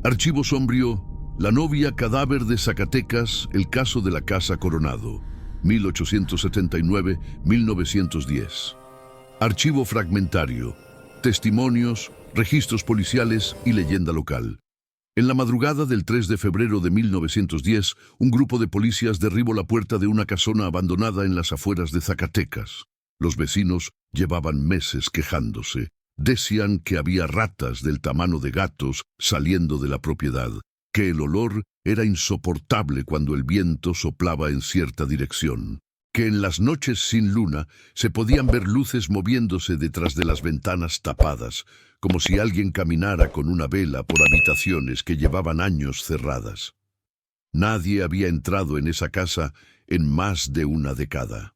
Archivo sombrío, la novia cadáver de Zacatecas, el caso de la Casa Coronado, 1879-1910. Archivo fragmentario, testimonios, registros policiales y leyenda local. En la madrugada del 3 de febrero de 1910, un grupo de policías derribó la puerta de una casona abandonada en las afueras de Zacatecas. Los vecinos llevaban meses quejándose. Decían que había ratas del tamaño de gatos saliendo de la propiedad, que el olor era insoportable cuando el viento soplaba en cierta dirección, que en las noches sin luna se podían ver luces moviéndose detrás de las ventanas tapadas, como si alguien caminara con una vela por habitaciones que llevaban años cerradas. Nadie había entrado en esa casa en más de una década.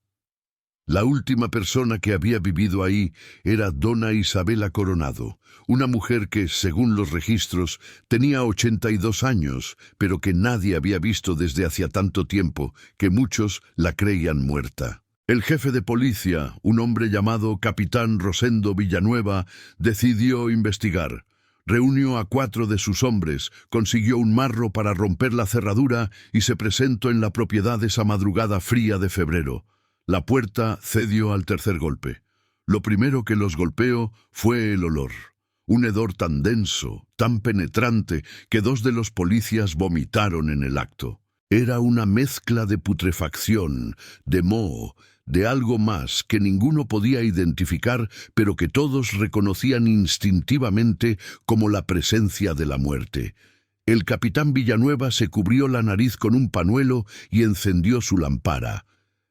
La última persona que había vivido ahí era dona Isabela Coronado, una mujer que, según los registros, tenía 82 años, pero que nadie había visto desde hacía tanto tiempo que muchos la creían muerta. El jefe de policía, un hombre llamado Capitán Rosendo Villanueva, decidió investigar. Reunió a 4 de sus hombres, consiguió un marro para romper la cerradura y se presentó en la propiedad esa madrugada fría de febrero. La puerta cedió al tercer golpe. Lo primero que los golpeó fue el olor. Un hedor tan denso, tan penetrante, que 2 de los policías vomitaron en el acto. Era una mezcla de putrefacción, de moho, de algo más que ninguno podía identificar, pero que todos reconocían instintivamente como la presencia de la muerte. El capitán Villanueva se cubrió la nariz con un pañuelo y encendió su lámpara.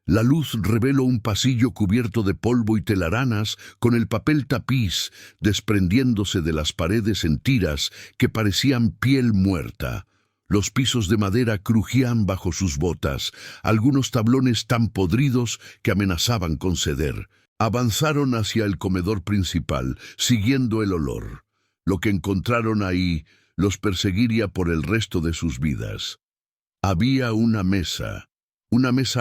La luz reveló un pasillo cubierto de polvo y telarañas con el papel tapiz desprendiéndose de las paredes en tiras que parecían piel muerta. Los pisos de madera crujían bajo sus botas, algunos tablones tan podridos que amenazaban con ceder. Avanzaron hacia el comedor principal, siguiendo el olor. Lo que encontraron ahí los perseguiría por el resto de sus vidas. Había una mesa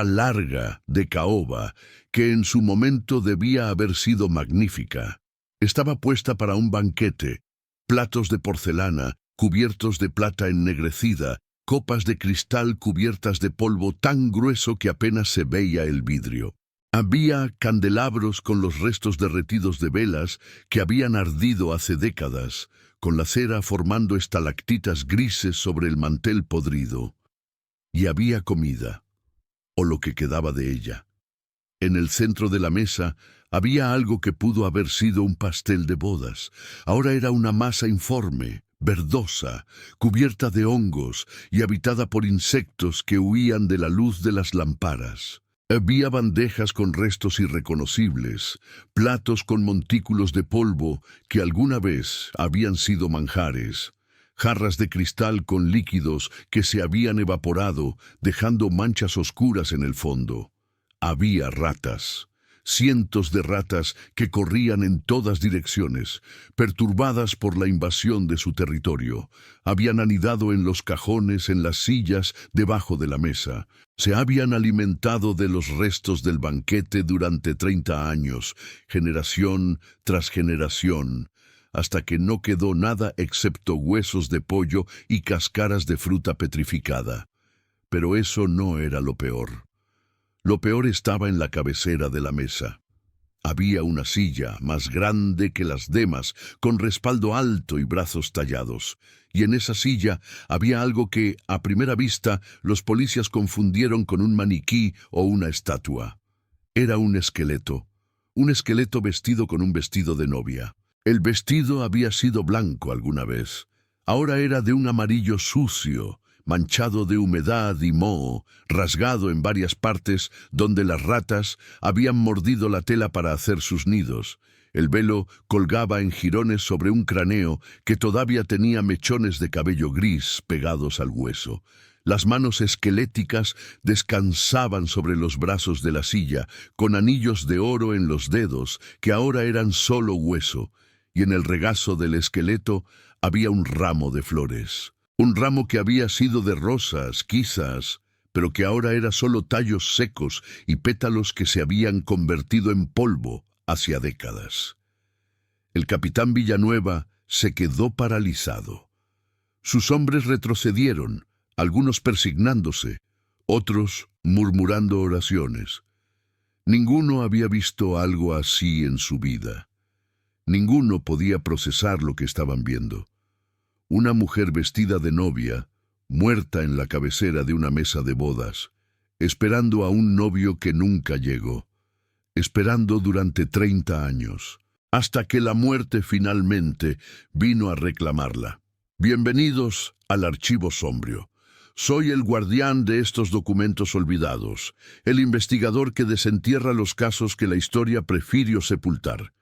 larga de caoba, que en su momento debía haber sido magnífica. Estaba puesta para un banquete, platos de porcelana, cubiertos de plata ennegrecida, copas de cristal cubiertas de polvo tan grueso que apenas se veía el vidrio. Había candelabros con los restos derretidos de velas que habían ardido hace décadas, con la cera formando estalactitas grises sobre el mantel podrido. Y había comida, o lo que quedaba de ella. En el centro de la mesa había algo que pudo haber sido un pastel de bodas. Ahora era una masa informe, verdosa, cubierta de hongos y habitada por insectos que huían de la luz de las lámparas. Había bandejas con restos irreconocibles, platos con montículos de polvo que alguna vez habían sido manjares, jarras de cristal con líquidos que se habían evaporado, dejando manchas oscuras en el fondo. Había ratas, cientos de ratas que corrían en todas direcciones, perturbadas por la invasión de su territorio. Habían anidado en los cajones, en las sillas, debajo de la mesa. Se habían alimentado de los restos del banquete durante 30 años, generación tras generación, hasta que no quedó nada excepto huesos de pollo y cáscaras de fruta petrificada. Pero eso no era lo peor. Lo peor estaba en la cabecera de la mesa. Había una silla más grande que las demás, con respaldo alto y brazos tallados. Y en esa silla había algo que, a primera vista, los policías confundieron con un maniquí o una estatua. Era un esqueleto vestido con un vestido de novia. El vestido había sido blanco alguna vez. Ahora era de un amarillo sucio, manchado de humedad y moho, rasgado en varias partes donde las ratas habían mordido la tela para hacer sus nidos. El velo colgaba en jirones sobre un cráneo que todavía tenía mechones de cabello gris pegados al hueso. Las manos esqueléticas descansaban sobre los brazos de la silla, con anillos de oro en los dedos, que ahora eran solo hueso, y en el regazo del esqueleto había un ramo de flores. Un ramo que había sido de rosas, quizás, pero que ahora era solo tallos secos y pétalos que se habían convertido en polvo hacía décadas. El capitán Villanueva se quedó paralizado. Sus hombres retrocedieron, algunos persignándose, otros murmurando oraciones. Ninguno había visto algo así en su vida. Ninguno podía procesar lo que estaban viendo. Una mujer vestida de novia, muerta en la cabecera de una mesa de bodas, esperando a un novio que nunca llegó, esperando durante 30 años, hasta que la muerte finalmente vino a reclamarla. Bienvenidos al Archivo Sombrio. Soy el guardián de estos documentos olvidados, el investigador que desentierra los casos que la historia prefirió sepultar.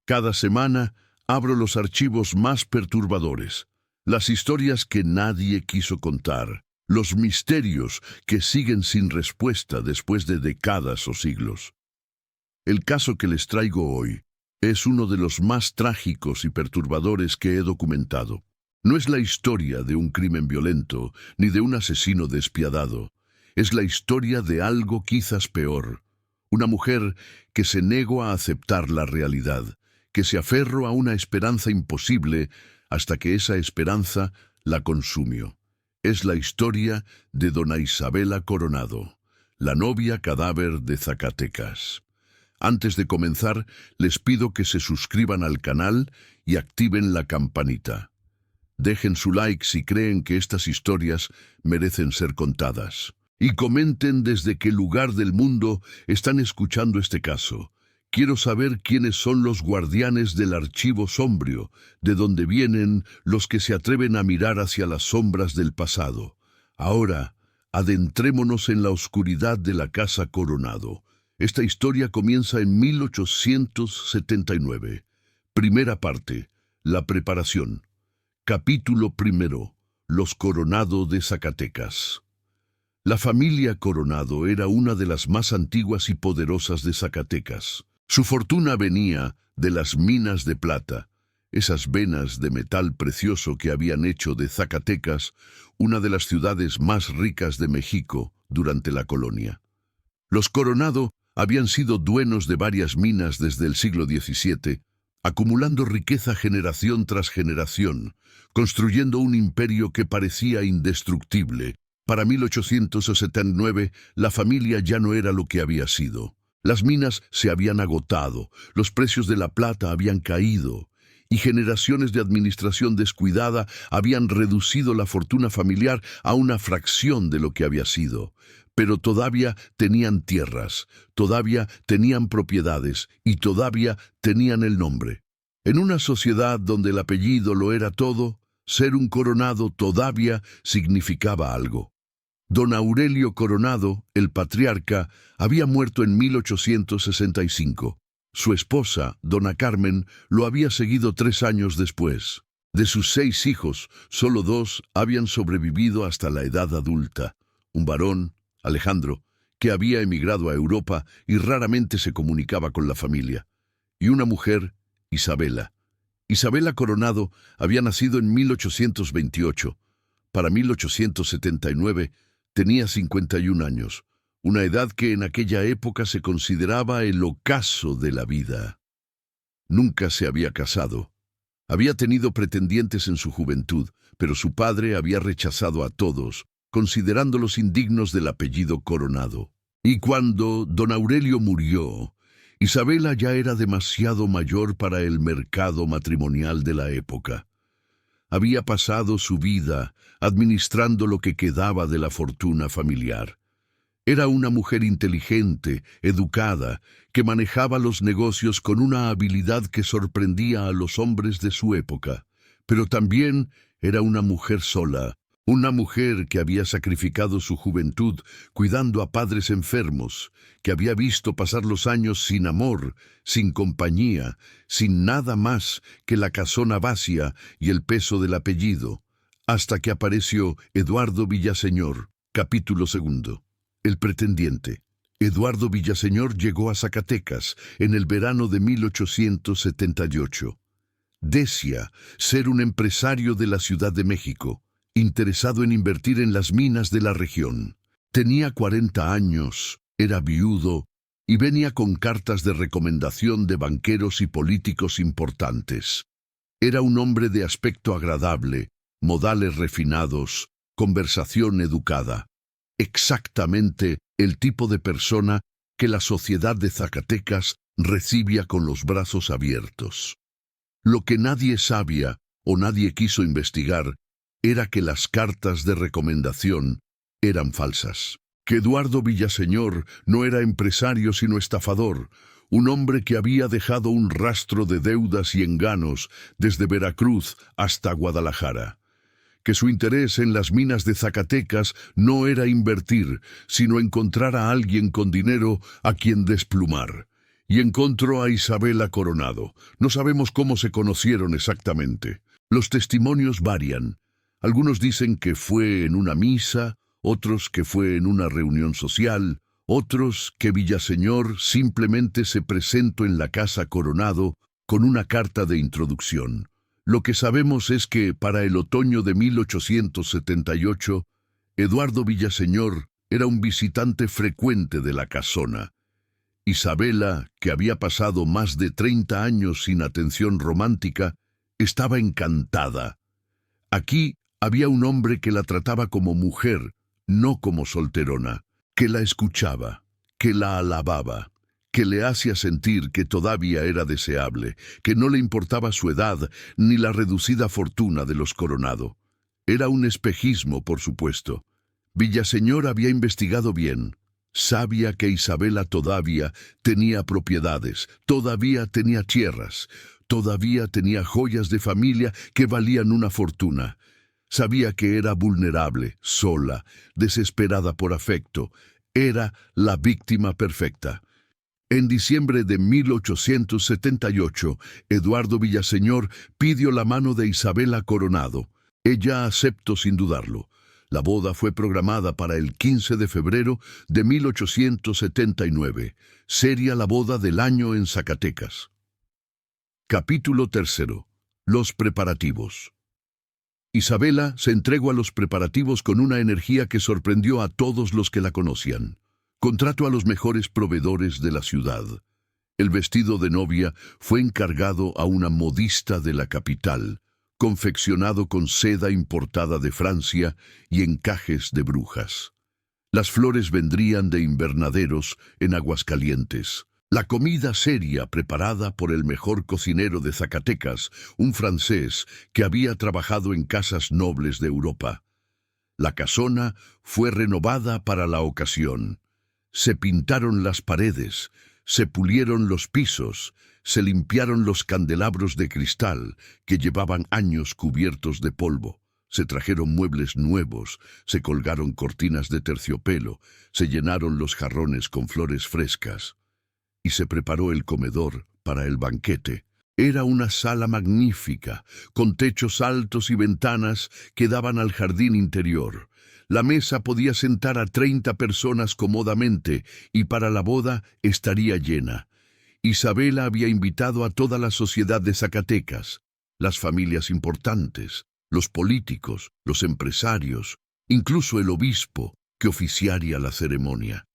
Cada semana abro los archivos más perturbadores, las historias que nadie quiso contar, los misterios que siguen sin respuesta después de décadas o siglos. El caso que les traigo hoy es uno de los más trágicos y perturbadores que he documentado. No es la historia de un crimen violento ni de un asesino despiadado. Es la historia de algo quizás peor. Una mujer que se negó a aceptar la realidad, que se aferró a una esperanza imposible hasta que esa esperanza la consumió. Es la historia de dona Isabela Coronado, la novia cadáver de Zacatecas. Antes de comenzar, les pido que se suscriban al canal y activen la campanita. Dejen su like si creen que estas historias merecen ser contadas. Y comenten desde qué lugar del mundo están escuchando este caso. Quiero saber quiénes son los guardianes del Archivo Sombrio, de dónde vienen los que se atreven a mirar hacia las sombras del pasado. Ahora, adentrémonos en la oscuridad de la Casa Coronado. Esta historia comienza en 1879. Primera parte, la preparación. Capítulo primero. Los Coronado de Zacatecas. La familia Coronado era una de las más antiguas y poderosas de Zacatecas. Su fortuna venía de las minas de plata, esas venas de metal precioso que habían hecho de Zacatecas una de las ciudades más ricas de México durante la colonia. Los Coronado habían sido dueños de varias minas desde el siglo XVII, acumulando riqueza generación tras generación, construyendo un imperio que parecía indestructible. Para 1879, la familia ya no era lo que había sido. Las minas se habían agotado, los precios de la plata habían caído, y generaciones de administración descuidada habían reducido la fortuna familiar a una fracción de lo que había sido. Pero todavía tenían tierras, todavía tenían propiedades y todavía tenían el nombre. En una sociedad donde el apellido lo era todo, ser un Coronado todavía significaba algo. Don Aurelio Coronado, el patriarca, había muerto en 1865. Su esposa, dona Carmen, lo había seguido 3 años después. De sus 6 hijos, solo 2 habían sobrevivido hasta la edad adulta. Un varón, Alejandro, que había emigrado a Europa y raramente se comunicaba con la familia, y una mujer, Isabela. Isabela Coronado había nacido en 1828. Para 1879 tenía 51 años, una edad que en aquella época se consideraba el ocaso de la vida. Nunca se había casado. Había tenido pretendientes en su juventud, pero su padre había rechazado a todos, considerándolos indignos del apellido Coronado. Y cuando don Aurelio murió, Isabela ya era demasiado mayor para el mercado matrimonial de la época. Había pasado su vida administrando lo que quedaba de la fortuna familiar. Era una mujer inteligente, educada, que manejaba los negocios con una habilidad que sorprendía a los hombres de su época. Pero también era una mujer sola, una mujer que había sacrificado su juventud cuidando a padres enfermos, que había visto pasar los años sin amor, sin compañía, sin nada más que la casona vacía y el peso del apellido, hasta que apareció Eduardo Villaseñor. Capítulo 2. El pretendiente. Eduardo Villaseñor llegó a Zacatecas en el verano de 1878. Decía ser un empresario de la Ciudad de México, interesado en invertir en las minas de la región. Tenía 40 años, era viudo y venía con cartas de recomendación de banqueros y políticos importantes. Era un hombre de aspecto agradable, modales refinados, conversación educada. Exactamente el tipo de persona que la sociedad de Zacatecas recibía con los brazos abiertos. Lo que nadie sabía o nadie quiso investigar era que las cartas de recomendación eran falsas. Que Eduardo Villaseñor no era empresario sino estafador, un hombre que había dejado un rastro de deudas y enganos desde Veracruz hasta Guadalajara. Que su interés en las minas de Zacatecas no era invertir, sino encontrar a alguien con dinero a quien desplumar. Y encontró a Isabela Coronado. No sabemos cómo se conocieron exactamente. Los testimonios varian. Algunos dicen que fue en una misa, otros que fue en una reunión social, otros que Villaseñor simplemente se presentó en la casa Coronado con una carta de introducción. Lo que sabemos es que para el otoño de 1878, Eduardo Villaseñor era un visitante frecuente de la casona. Isabela, que había pasado más de 30 años sin atención romántica, estaba encantada. Aquí había un hombre que la trataba como mujer, no como solterona, que la escuchaba, que la alababa, que le hacía sentir que todavía era deseable, que no le importaba su edad ni la reducida fortuna de los Coronado. Era un espejismo, por supuesto. Villaseñor había investigado bien. Sabía que Isabela todavía tenía propiedades, todavía tenía tierras, todavía tenía joyas de familia que valían una fortuna. Sabía que era vulnerable, sola, desesperada por afecto. Era la víctima perfecta. En diciembre de 1878, Eduardo Villaseñor pidió la mano de Isabela Coronado. Ella aceptó sin dudarlo. La boda fue programada para el 15 de febrero de 1879. Sería la boda del año en Zacatecas. Capítulo 3. Los preparativos. Isabela se entregó a los preparativos con una energía que sorprendió a todos los que la conocían. Contrató a los mejores proveedores de la ciudad. El vestido de novia fue encargado a una modista de la capital, confeccionado con seda importada de Francia y encajes de Brujas. Las flores vendrían de invernaderos en Aguascalientes. La comida seria preparada por el mejor cocinero de Zacatecas, un francés que había trabajado en casas nobles de Europa. La casona fue renovada para la ocasión. Se pintaron las paredes, se pulieron los pisos, se limpiaron los candelabros de cristal que llevaban años cubiertos de polvo. Se trajeron muebles nuevos, se colgaron cortinas de terciopelo, se llenaron los jarrones con flores frescas. Y se preparó el comedor para el banquete. Era una sala magnífica, con techos altos y ventanas que daban al jardín interior. La mesa podía sentar a 30 personas cómodamente y para la boda estaría llena. Isabela había invitado a toda la sociedad de Zacatecas, las familias importantes, los políticos, los empresarios, incluso el obispo, que oficiaría la ceremonia.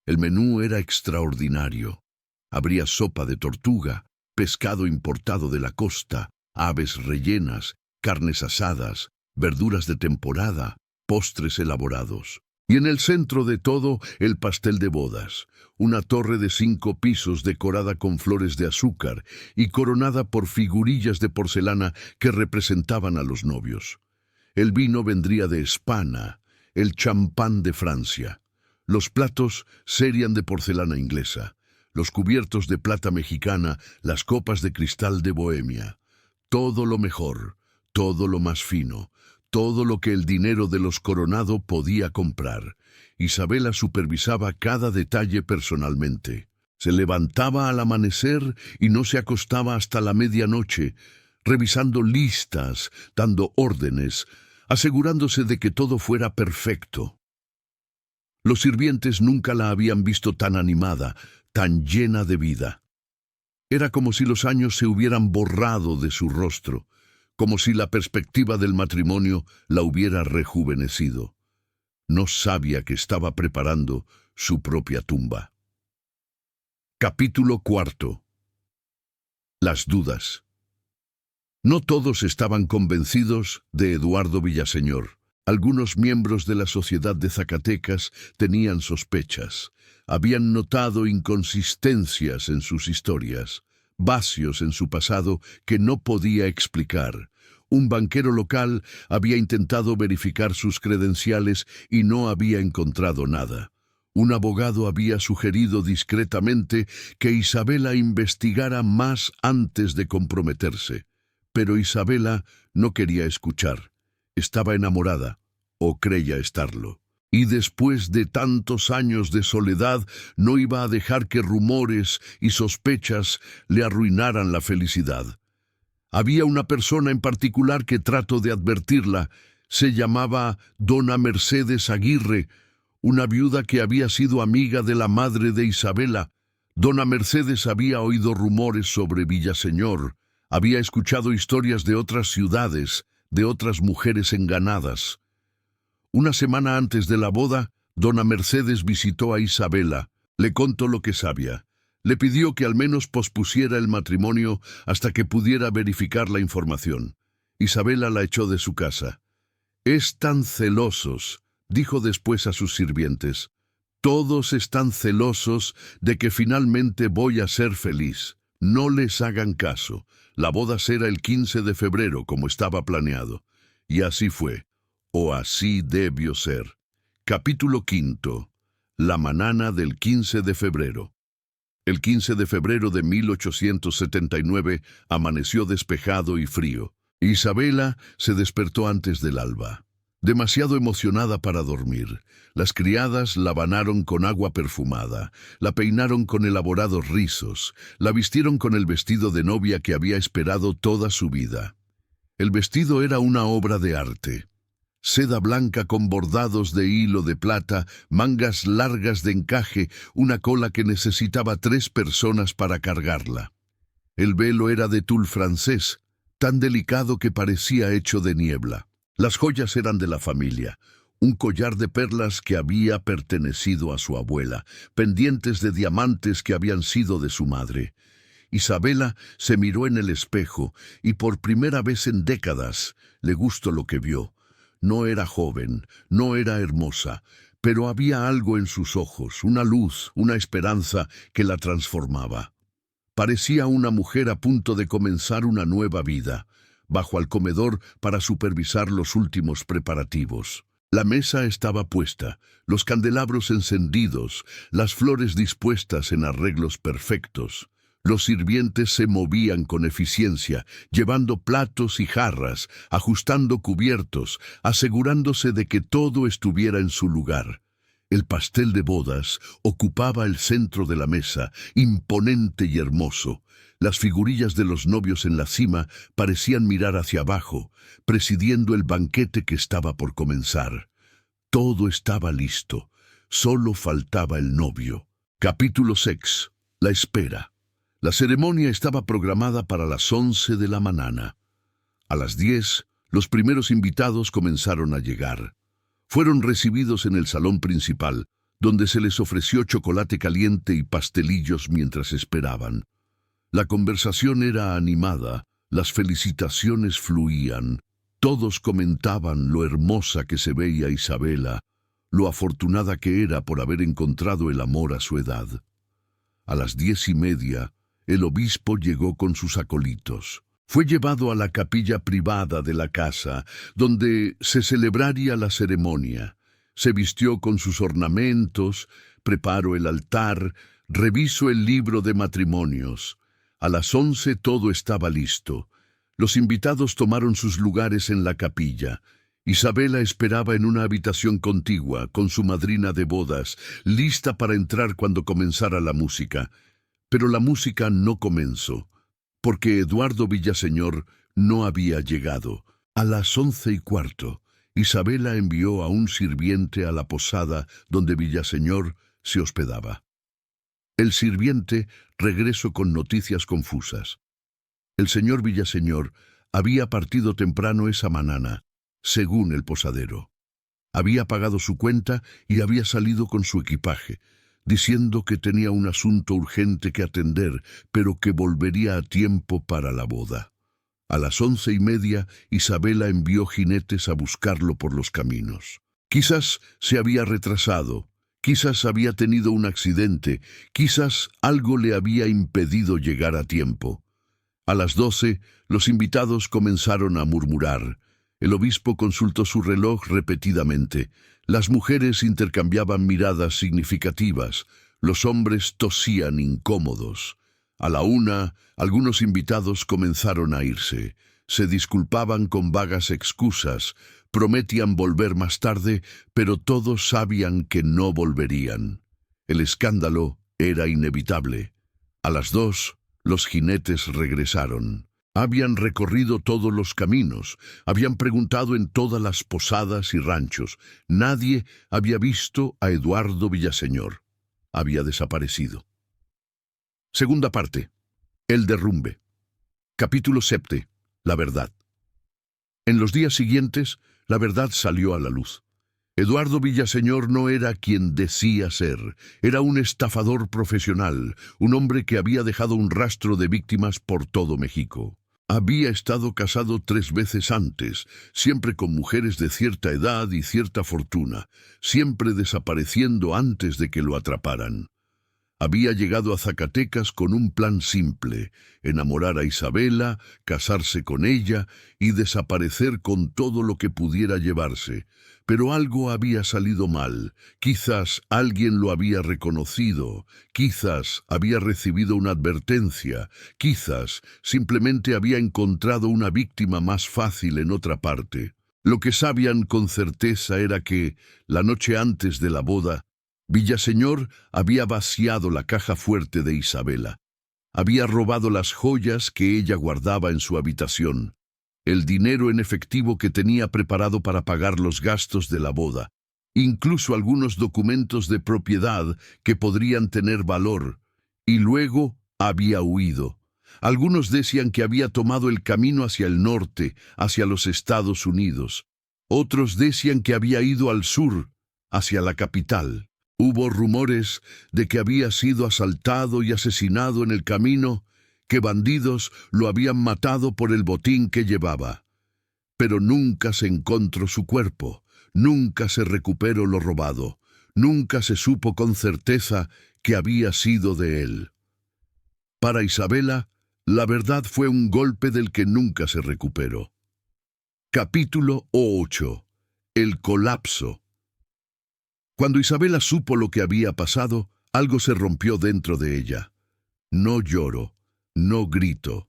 El menú era extraordinario. Habría sopa de tortuga, pescado importado de la costa, aves rellenas, carnes asadas, verduras de temporada, postres elaborados. Y en el centro de todo, el pastel de bodas, una torre de 5 pisos decorada con flores de azúcar y coronada por figurillas de porcelana que representaban a los novios. El vino vendría de España, el champán de Francia. Los platos serían de porcelana inglesa, los cubiertos de plata mexicana, las copas de cristal de Bohemia. Todo lo mejor, todo lo más fino, todo lo que el dinero de los Coronado podía comprar. Isabela supervisaba cada detalle personalmente. Se levantaba al amanecer y no se acostaba hasta la medianoche, revisando listas, dando órdenes, asegurándose de que todo fuera perfecto. Los sirvientes nunca la habían visto tan animada, tan llena de vida. Era como si los años se hubieran borrado de su rostro, como si la perspectiva del matrimonio la hubiera rejuvenecido. No sabía que estaba preparando su propia tumba. Capítulo 4. Las dudas. No todos estaban convencidos de Eduardo Villaseñor. Algunos miembros de la sociedad de Zacatecas tenían sospechas. Habían notado inconsistencias en sus historias, vacíos en su pasado que no podía explicar. Un banquero local había intentado verificar sus credenciales y no había encontrado nada. Un abogado había sugerido discretamente que Isabela investigara más antes de comprometerse. Pero Isabela no quería escuchar. Estaba enamorada, o creía estarlo. Y después de tantos años de soledad, no iba a dejar que rumores y sospechas le arruinaran la felicidad. Había una persona en particular que trato de advertirla. Se llamaba Dona Mercedes Aguirre, una viuda que había sido amiga de la madre de Isabela. Dona Mercedes había oído rumores sobre Villaseñor. Había escuchado historias de otras ciudades, de otras mujeres enganadas. Una semana antes de la boda, Dona Mercedes visitó a Isabela. Le contó lo que sabía. Le pidió que al menos pospusiera el matrimonio hasta que pudiera verificar la información. Isabela la echó de su casa. «Están celosos», dijo después a sus sirvientes. «Todos están celosos de que finalmente voy a ser feliz. No les hagan caso. La boda será el 15 de febrero, como estaba planeado». Y así fue, o así debió ser. Capítulo 5. La mañana del 15 de febrero. El 15 de febrero de 1879 amaneció despejado y frío. Isabela se despertó antes del alba, demasiado emocionada para dormir. Las criadas la banaron con agua perfumada, la peinaron con elaborados rizos, la vistieron con el vestido de novia que había esperado toda su vida. El vestido era una obra de arte. Seda blanca con bordados de hilo de plata, mangas largas de encaje, una cola que necesitaba 3 personas para cargarla. El velo era de tul francés, tan delicado que parecía hecho de niebla. Las joyas eran de la familia, un collar de perlas que había pertenecido a su abuela, pendientes de diamantes que habían sido de su madre. Isabela se miró en el espejo y por primera vez en décadas le gustó lo que vio. No era joven, no era hermosa, pero había algo en sus ojos, una luz, una esperanza que la transformaba. Parecía una mujer a punto de comenzar una nueva vida. Bajó al comedor para supervisar los últimos preparativos. La mesa estaba puesta, los candelabros encendidos, las flores dispuestas en arreglos perfectos. Los sirvientes se movían con eficiencia, llevando platos y jarras, ajustando cubiertos, asegurándose de que todo estuviera en su lugar. El pastel de bodas ocupaba el centro de la mesa, imponente y hermoso. Las figurillas de los novios en la cima parecían mirar hacia abajo, presidiendo el banquete que estaba por comenzar. Todo estaba listo, solo faltaba el novio. Capítulo 6. La espera. La ceremonia estaba programada para las 11 de la mañana. A las 10, los primeros invitados comenzaron a llegar. Fueron recibidos en el salón principal, donde se les ofreció chocolate caliente y pastelillos mientras esperaban. La conversación era animada, las felicitaciones fluían. Todos comentaban lo hermosa que se veía Isabela, lo afortunada que era por haber encontrado el amor a su edad. A las 10:30, el obispo llegó con sus acólitos. Fue llevado a la capilla privada de la casa, donde se celebraría la ceremonia. Se vistió con sus ornamentos, preparó el altar, revisó el libro de matrimonios. A las 11 todo estaba listo. Los invitados tomaron sus lugares en la capilla. Isabela esperaba en una habitación contigua, con su madrina de bodas, lista para entrar cuando comenzara la música. Pero la música no comenzó, porque Eduardo Villaseñor no había llegado. A las 11:15, Isabela envió a un sirviente a la posada donde Villaseñor se hospedaba. El sirviente regresó con noticias confusas. El señor Villaseñor había partido temprano esa mañana, según el posadero. Había pagado su cuenta y había salido con su equipaje, diciendo que tenía un asunto urgente que atender, pero que volvería a tiempo para la boda. A las 11:30, Isabela envió jinetes a buscarlo por los caminos. Quizás se había retrasado, quizás había tenido un accidente, quizás algo le había impedido llegar a tiempo. A las 12, los invitados comenzaron a murmurar. El obispo consultó su reloj repetidamente. Las mujeres intercambiaban miradas significativas. Los hombres tosían incómodos. A la 1, algunos invitados comenzaron a irse. Se disculpaban con vagas excusas, prometían volver más tarde, pero todos sabían que no volverían. El escándalo era inevitable. A las 2, los jinetes regresaron. Habían recorrido todos los caminos, habían preguntado en todas las posadas y ranchos. Nadie había visto a Eduardo Villaseñor. Había desaparecido. Segunda parte. El derrumbe. Capítulo 7. La verdad. En los días siguientes, la verdad salió a la luz. Eduardo Villaseñor no era quien decía ser. Era un estafador profesional, un hombre que había dejado un rastro de víctimas por todo México. Había estado casado 3 veces antes, siempre con mujeres de cierta edad y cierta fortuna, siempre desapareciendo antes de que lo atraparan. Había llegado a Zacatecas con un plan simple: enamorar a Isabela, casarse con ella y desaparecer con todo lo que pudiera llevarse. Pero algo había salido mal. Quizás alguien lo había reconocido, quizás había recibido una advertencia, quizás simplemente había encontrado una víctima más fácil en otra parte. Lo que sabían con certeza era que, la noche antes de la boda, Villaseñor había vaciado la caja fuerte de Isabela. Había robado las joyas que ella guardaba en su habitación, el dinero en efectivo que tenía preparado para pagar los gastos de la boda, incluso algunos documentos de propiedad que podrían tener valor, y luego había huido. Algunos decían que había tomado el camino hacia el norte, hacia los Estados Unidos. Otros decían que había ido al sur, hacia la capital. Hubo rumores de que había sido asaltado y asesinado en el camino, que bandidos lo habían matado por el botín que llevaba. Pero nunca se encontró su cuerpo, nunca se recuperó lo robado, nunca se supo con certeza que había sido de él. Para Isabela, la verdad fue un golpe del que nunca se recuperó. Capítulo 8. El colapso. Cuando Isabela supo lo que había pasado, algo se rompió dentro de ella. No lloró, no gritó,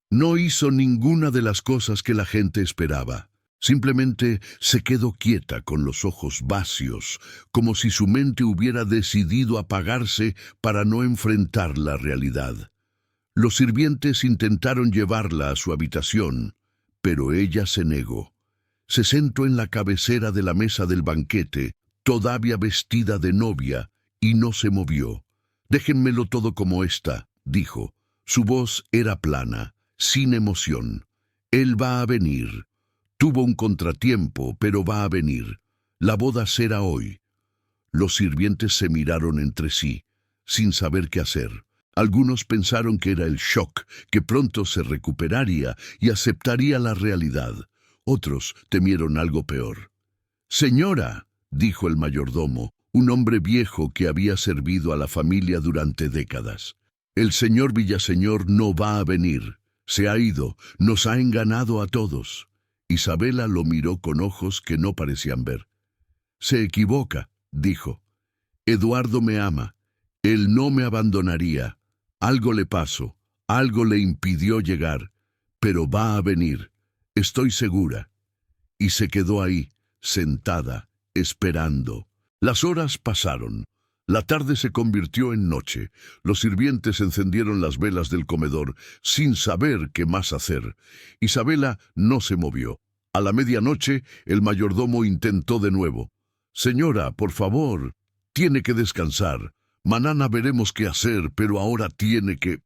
no hizo ninguna de las cosas que la gente esperaba. Simplemente se quedó quieta con los ojos vacíos, como si su mente hubiera decidido apagarse para no enfrentar la realidad. Los sirvientes intentaron llevarla a su habitación, pero ella se negó. Se sentó en la cabecera de la mesa del banquete, todavía vestida de novia, y no se movió. «Déjenmelo todo como está», dijo. Su voz era plana, sin emoción. «Él va a venir. Tuvo un contratiempo, pero va a venir. La boda será hoy». Los sirvientes se miraron entre sí, sin saber qué hacer. Algunos pensaron que era el shock, que pronto se recuperaría y aceptaría la realidad. Otros temieron algo peor. «Señora», dijo el mayordomo, un hombre viejo que había servido a la familia durante décadas, «el señor Villaseñor no va a venir. Se ha ido, nos ha engañado a todos». Isabela lo miró con ojos que no parecían ver. «Se equivoca», dijo. «Eduardo me ama. Él no me abandonaría. Algo le pasó, algo le impidió llegar, pero va a venir. Estoy segura». Y se quedó ahí, sentada, esperando. Las horas pasaron. La tarde se convirtió en noche. Los sirvientes encendieron las velas del comedor, sin saber qué más hacer. Isabela no se movió. A la medianoche, el mayordomo intentó de nuevo. «Señora, por favor, tiene que descansar. Mañana veremos qué hacer, pero ahora tiene que...»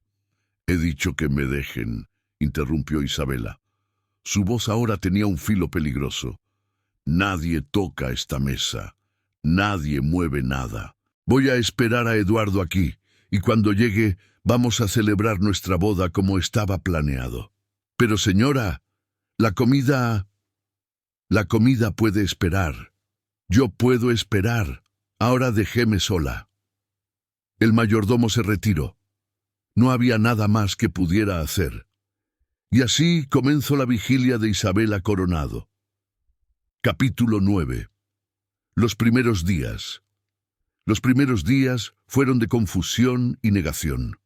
«He dicho que me dejen», interrumpió Isabela. Su voz ahora tenía un filo peligroso. «Nadie toca esta mesa. Nadie mueve nada. Voy a esperar a Eduardo aquí, y cuando llegue, vamos a celebrar nuestra boda como estaba planeado». Pero señora, la comida puede esperar. Yo puedo esperar. Ahora déjeme sola. El mayordomo se retiró. No había nada más que pudiera hacer. Y así comenzó la vigilia de Isabela Coronado. Capítulo 9. Los primeros días. Los primeros días fueron de confusión y negación.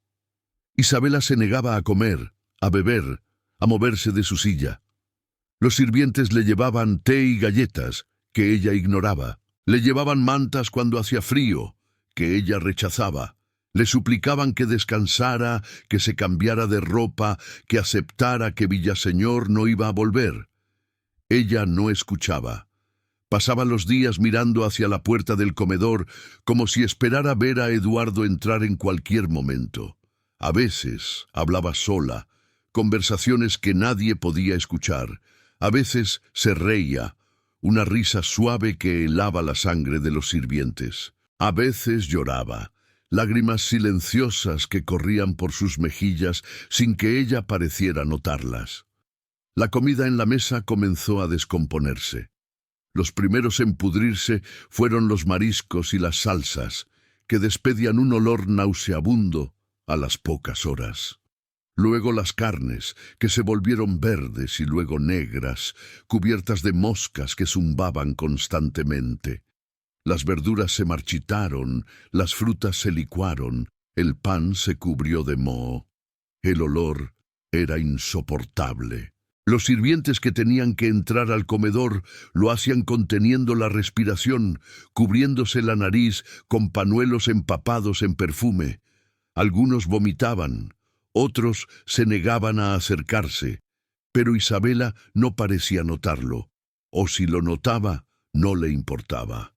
Isabela se negaba a comer, a beber, a moverse de su silla. Los sirvientes le llevaban té y galletas, que ella ignoraba. Le llevaban mantas cuando hacía frío, que ella rechazaba. Le suplicaban que descansara, que se cambiara de ropa, que aceptara que Villaseñor no iba a volver. Ella no escuchaba. Pasaba los días mirando hacia la puerta del comedor, como si esperara ver a Eduardo entrar en cualquier momento. A veces hablaba sola, conversaciones que nadie podía escuchar. A veces se reía, una risa suave que helaba la sangre de los sirvientes. A veces lloraba, lágrimas silenciosas que corrían por sus mejillas sin que ella pareciera notarlas. La comida en la mesa comenzó a descomponerse. Los primeros en pudrirse fueron los mariscos y las salsas, que despedían un olor nauseabundo a las pocas horas. Luego las carnes, que se volvieron verdes y luego negras, cubiertas de moscas que zumbaban constantemente. Las verduras se marchitaron, las frutas se licuaron, el pan se cubrió de moho. El olor era insoportable. Los sirvientes que tenían que entrar al comedor lo hacían conteniendo la respiración, cubriéndose la nariz con pañuelos empapados en perfume. Algunos vomitaban, otros se negaban a acercarse, pero Isabela no parecía notarlo, o si lo notaba, no le importaba.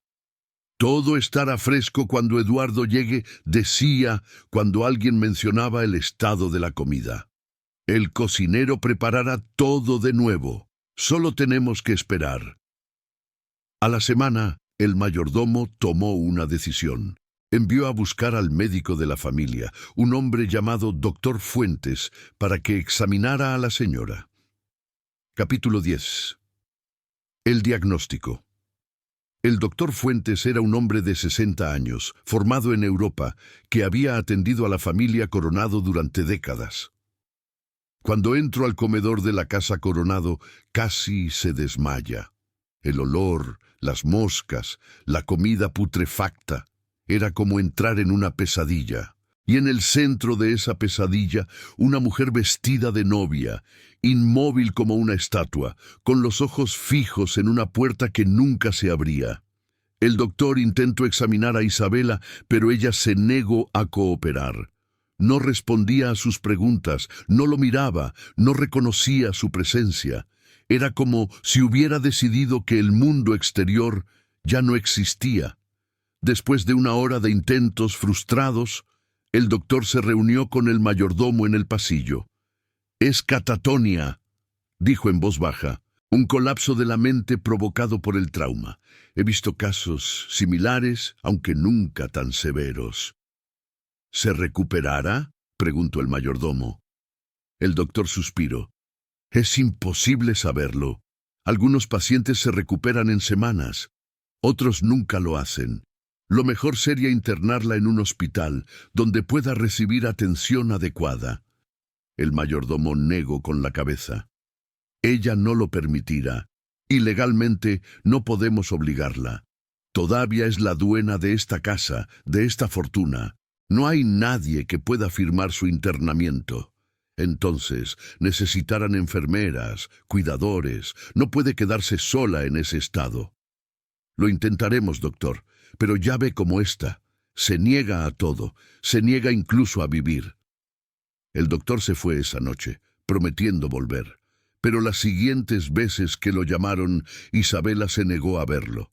Todo estará fresco cuando Eduardo llegue, decía cuando alguien mencionaba el estado de la comida. El cocinero preparará todo de nuevo. Solo tenemos que esperar. A la semana, el mayordomo tomó una decisión. Envió a buscar al médico de la familia, un hombre llamado Doctor Fuentes, para que examinara a la señora. Capítulo 10. El diagnóstico. El doctor Fuentes era un hombre de 60 años, formado en Europa, que había atendido a la familia Coronado durante décadas. Cuando entro al comedor de la casa Coronado, casi se desmaya. El olor, las moscas, la comida putrefacta, era como entrar en una pesadilla. Y en el centro de esa pesadilla, una mujer vestida de novia, inmóvil como una estatua, con los ojos fijos en una puerta que nunca se abría. El doctor intentó examinar a Isabela, pero ella se negó a cooperar. No respondía a sus preguntas, no lo miraba, no reconocía su presencia. Era como si hubiera decidido que el mundo exterior ya no existía. Después de una hora de intentos frustrados, el doctor se reunió con el mayordomo en el pasillo. «Es catatonia», dijo en voz baja, «un colapso de la mente provocado por el trauma. He visto casos similares, aunque nunca tan severos». «¿Se recuperará?», preguntó el mayordomo. El doctor suspiró. «Es imposible saberlo. Algunos pacientes se recuperan en semanas, otros nunca lo hacen. Lo mejor sería internarla en un hospital donde pueda recibir atención adecuada». El mayordomo negó con la cabeza. «Ella no lo permitirá, y legalmente no podemos obligarla. Todavía es la dueña de esta casa, de esta fortuna. No hay nadie que pueda firmar su internamiento. Entonces necesitarán enfermeras, cuidadores. No puede quedarse sola en ese estado». «Lo intentaremos, doctor, pero ya ve cómo está. Se niega a todo, se niega incluso a vivir». El doctor se fue esa noche, prometiendo volver. Pero las siguientes veces que lo llamaron, Isabela se negó a verlo.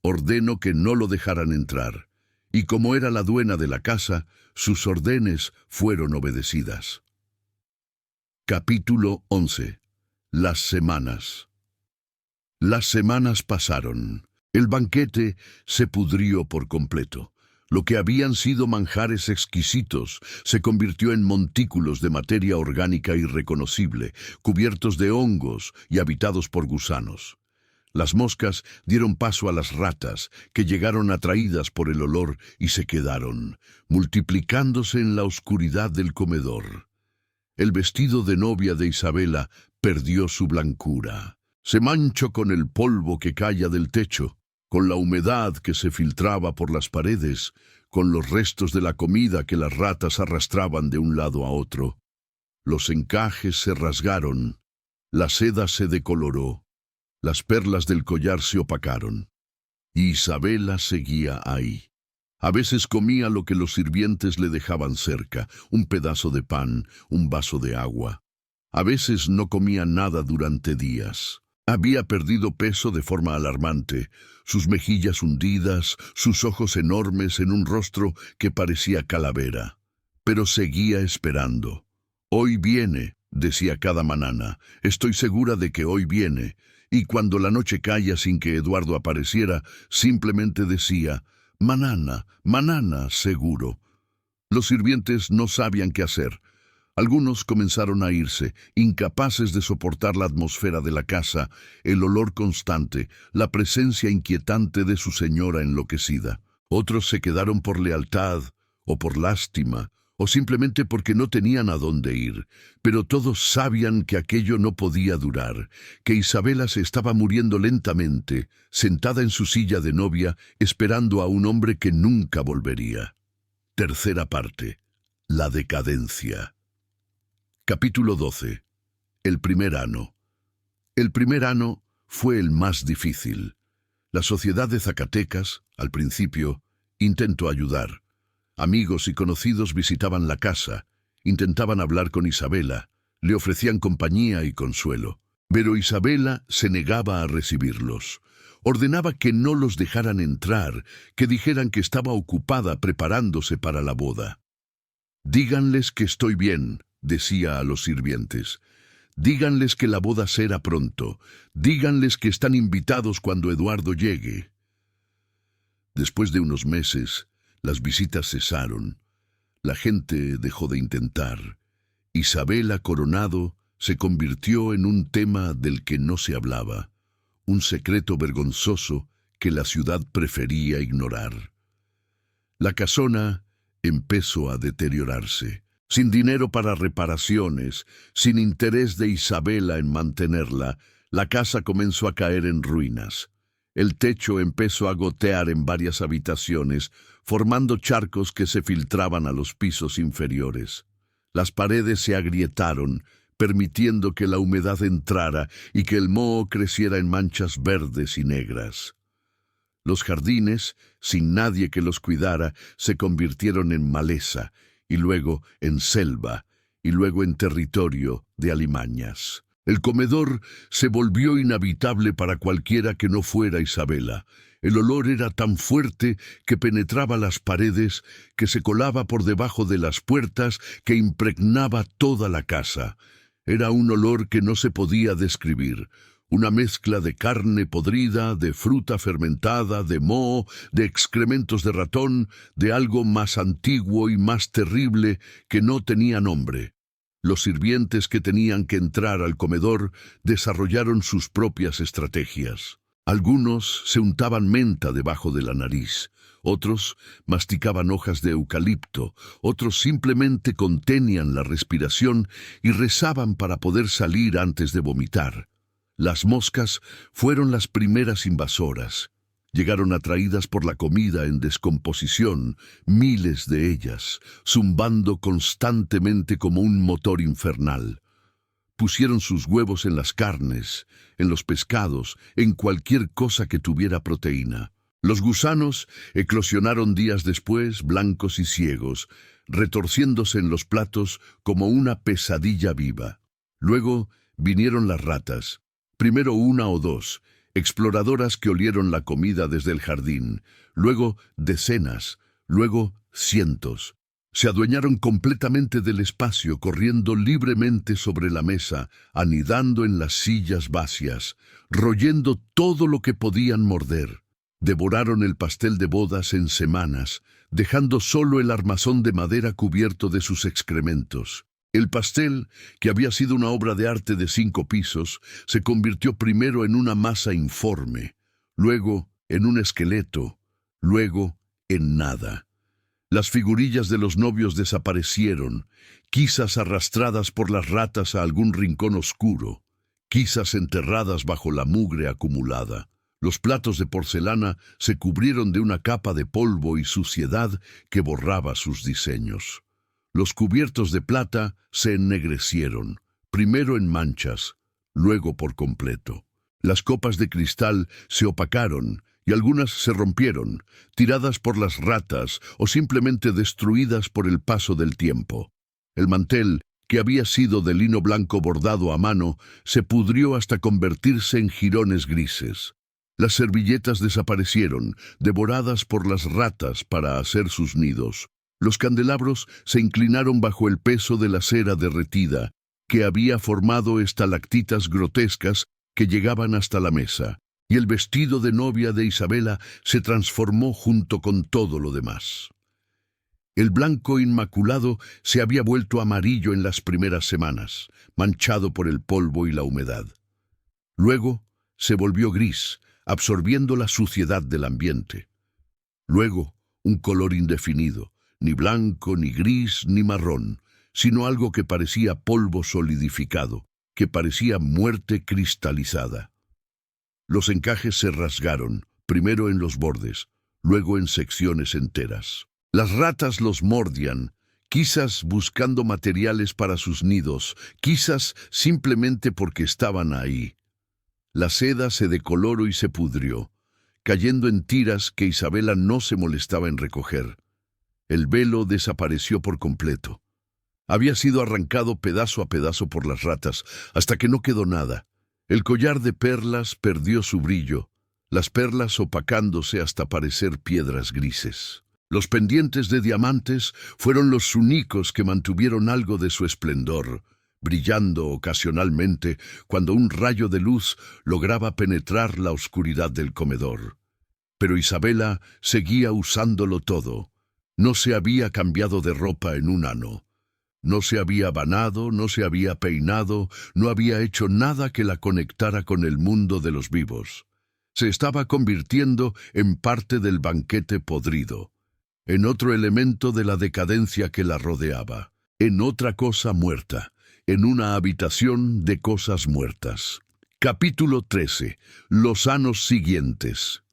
Ordenó que no lo dejaran entrar. Y como era la dueña de la casa, sus órdenes fueron obedecidas. Capítulo 11. Las semanas. Las semanas pasaron. El banquete se pudrió por completo. Lo que habían sido manjares exquisitos se convirtió en montículos de materia orgánica irreconocible, cubiertos de hongos y habitados por gusanos. Las moscas dieron paso a las ratas, que llegaron atraídas por el olor y se quedaron, multiplicándose en la oscuridad del comedor. El vestido de novia de Isabela perdió su blancura. Se manchó con el polvo que caía del techo, con la humedad que se filtraba por las paredes, con los restos de la comida que las ratas arrastraban de un lado a otro. Los encajes se rasgaron, la seda se decoloró, las perlas del collar se opacaron. Y Isabela seguía ahí. A veces comía lo que los sirvientes le dejaban cerca, un pedazo de pan, un vaso de agua. A veces no comía nada durante días. Había perdido peso de forma alarmante, sus mejillas hundidas, sus ojos enormes en un rostro que parecía calavera. Pero seguía esperando. «Hoy viene», decía cada mañana, «estoy segura de que hoy viene». Y cuando la noche caía sin que Eduardo apareciera, simplemente decía, «Manana, manana, seguro». Los sirvientes no sabían qué hacer. Algunos comenzaron a irse, incapaces de soportar la atmósfera de la casa, el olor constante, la presencia inquietante de su señora enloquecida. Otros se quedaron por lealtad, o por lástima, o simplemente porque no tenían a dónde ir, pero todos sabían que aquello no podía durar, que Isabela se estaba muriendo lentamente, sentada en su silla de novia, esperando a un hombre que nunca volvería. Tercera parte. La decadencia. Capítulo 12. El primer ano. El primer ano fue el más difícil. La sociedad de Zacatecas, al principio, intentó ayudar. Amigos y conocidos visitaban la casa, intentaban hablar con Isabela, le ofrecían compañía y consuelo. Pero Isabela se negaba a recibirlos. Ordenaba que no los dejaran entrar, que dijeran que estaba ocupada preparándose para la boda. «Díganles que estoy bien», decía a los sirvientes. «Díganles que la boda será pronto. Díganles que están invitados cuando Eduardo llegue». Después de unos meses, las visitas cesaron. La gente dejó de intentar. Isabela Coronado se convirtió en un tema del que no se hablaba, un secreto vergonzoso que la ciudad prefería ignorar. La casona empezó a deteriorarse. Sin dinero para reparaciones, sin interés de Isabela en mantenerla, la casa comenzó a caer en ruinas. El techo empezó a gotear en varias habitaciones, formando charcos que se filtraban a los pisos inferiores. Las paredes se agrietaron, permitiendo que la humedad entrara y que el moho creciera en manchas verdes y negras. Los jardines, sin nadie que los cuidara, se convirtieron en maleza, y luego en selva, y luego en territorio de alimañas. El comedor se volvió inhabitable para cualquiera que no fuera Isabela. El olor era tan fuerte que penetraba las paredes, que se colaba por debajo de las puertas, que impregnaba toda la casa. Era un olor que no se podía describir. Una mezcla de carne podrida, de fruta fermentada, de moho, de excrementos de ratón, de algo más antiguo y más terrible que no tenía nombre. Los sirvientes que tenían que entrar al comedor desarrollaron sus propias estrategias. Algunos se untaban menta debajo de la nariz, otros masticaban hojas de eucalipto, otros simplemente contenían la respiración y rezaban para poder salir antes de vomitar. Las moscas fueron las primeras invasoras. Llegaron atraídas por la comida en descomposición, miles de ellas, zumbando constantemente como un motor infernal. Pusieron sus huevos en las carnes, en los pescados, en cualquier cosa que tuviera proteína. Los gusanos eclosionaron días después, blancos y ciegos, retorciéndose en los platos como una pesadilla viva. Luego vinieron las ratas, primero una o dos, exploradoras que olieron la comida desde el jardín, luego decenas, luego cientos. Se adueñaron completamente del espacio, corriendo libremente sobre la mesa, anidando en las sillas vacías, royendo todo lo que podían morder. Devoraron el pastel de bodas en semanas, dejando solo el armazón de madera cubierto de sus excrementos. El pastel, que había sido una obra de arte de 5 pisos, se convirtió primero en una masa informe, luego en un esqueleto, luego en nada. Las figurillas de los novios desaparecieron, quizás arrastradas por las ratas a algún rincón oscuro, quizás enterradas bajo la mugre acumulada. Los platos de porcelana se cubrieron de una capa de polvo y suciedad que borraba sus diseños. Los cubiertos de plata se ennegrecieron, primero en manchas, luego por completo. Las copas de cristal se opacaron y algunas se rompieron, tiradas por las ratas o simplemente destruidas por el paso del tiempo. El mantel, que había sido de lino blanco bordado a mano, se pudrió hasta convertirse en jirones grises. Las servilletas desaparecieron, devoradas por las ratas para hacer sus nidos. Los candelabros se inclinaron bajo el peso de la cera derretida, que había formado estalactitas grotescas que llegaban hasta la mesa, y el vestido de novia de Isabela se transformó junto con todo lo demás. El blanco inmaculado se había vuelto amarillo en las primeras semanas, manchado por el polvo y la humedad. Luego se volvió gris, absorbiendo la suciedad del ambiente. Luego, un color indefinido, ni blanco, ni gris, ni marrón, sino algo que parecía polvo solidificado, que parecía muerte cristalizada. Los encajes se rasgaron, primero en los bordes, luego en secciones enteras. Las ratas los mordían, quizás buscando materiales para sus nidos, quizás simplemente porque estaban ahí. La seda se decoloró y se pudrió, cayendo en tiras que Isabela no se molestaba en recoger. El velo desapareció por completo. Había sido arrancado pedazo a pedazo por las ratas, hasta que no quedó nada. El collar de perlas perdió su brillo, las perlas opacándose hasta parecer piedras grises. Los pendientes de diamantes fueron los únicos que mantuvieron algo de su esplendor, brillando ocasionalmente cuando un rayo de luz lograba penetrar la oscuridad del comedor. Pero Isabela seguía usándolo todo. No se había cambiado de ropa en un ano. No se había banado, no se había peinado, no había hecho nada que la conectara con el mundo de los vivos. Se estaba convirtiendo en parte del banquete podrido, en otro elemento de la decadencia que la rodeaba, en otra cosa muerta, en una habitación de cosas muertas. Capítulo 13. Los años siguientes.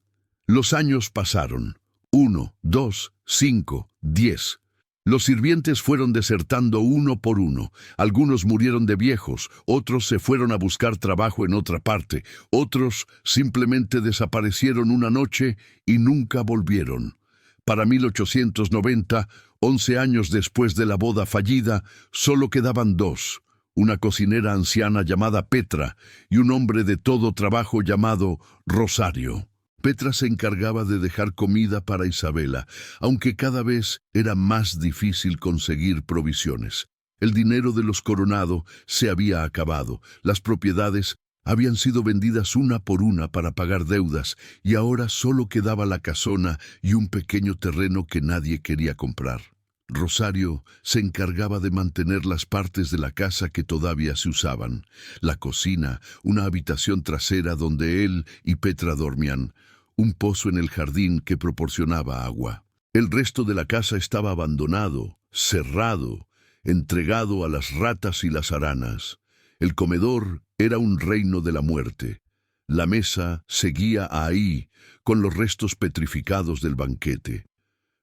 Los años pasaron. 1, 2, 5, 10. Los sirvientes fueron desertando uno por uno. Algunos murieron de viejos, otros se fueron a buscar trabajo en otra parte, otros simplemente desaparecieron una noche y nunca volvieron. Para 1890, 11 años después de la boda fallida, solo quedaban 2, una cocinera anciana llamada Petra y un hombre de todo trabajo llamado Rosario. Petra se encargaba de dejar comida para Isabela, aunque cada vez era más difícil conseguir provisiones. El dinero de los Coronado se había acabado, las propiedades habían sido vendidas una por una para pagar deudas y ahora solo quedaba la casona y un pequeño terreno que nadie quería comprar. Rosario se encargaba de mantener las partes de la casa que todavía se usaban, la cocina, una habitación trasera donde él y Petra dormían, un pozo en el jardín que proporcionaba agua. El resto de la casa estaba abandonado, cerrado, entregado a las ratas y las arañas. El comedor era un reino de la muerte. La mesa seguía ahí, con los restos petrificados del banquete.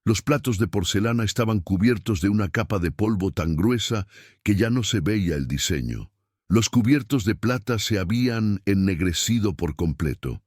Los platos de porcelana estaban cubiertos de una capa de polvo tan gruesa que ya no se veía el diseño. Los cubiertos de plata se habían ennegrecido por completo.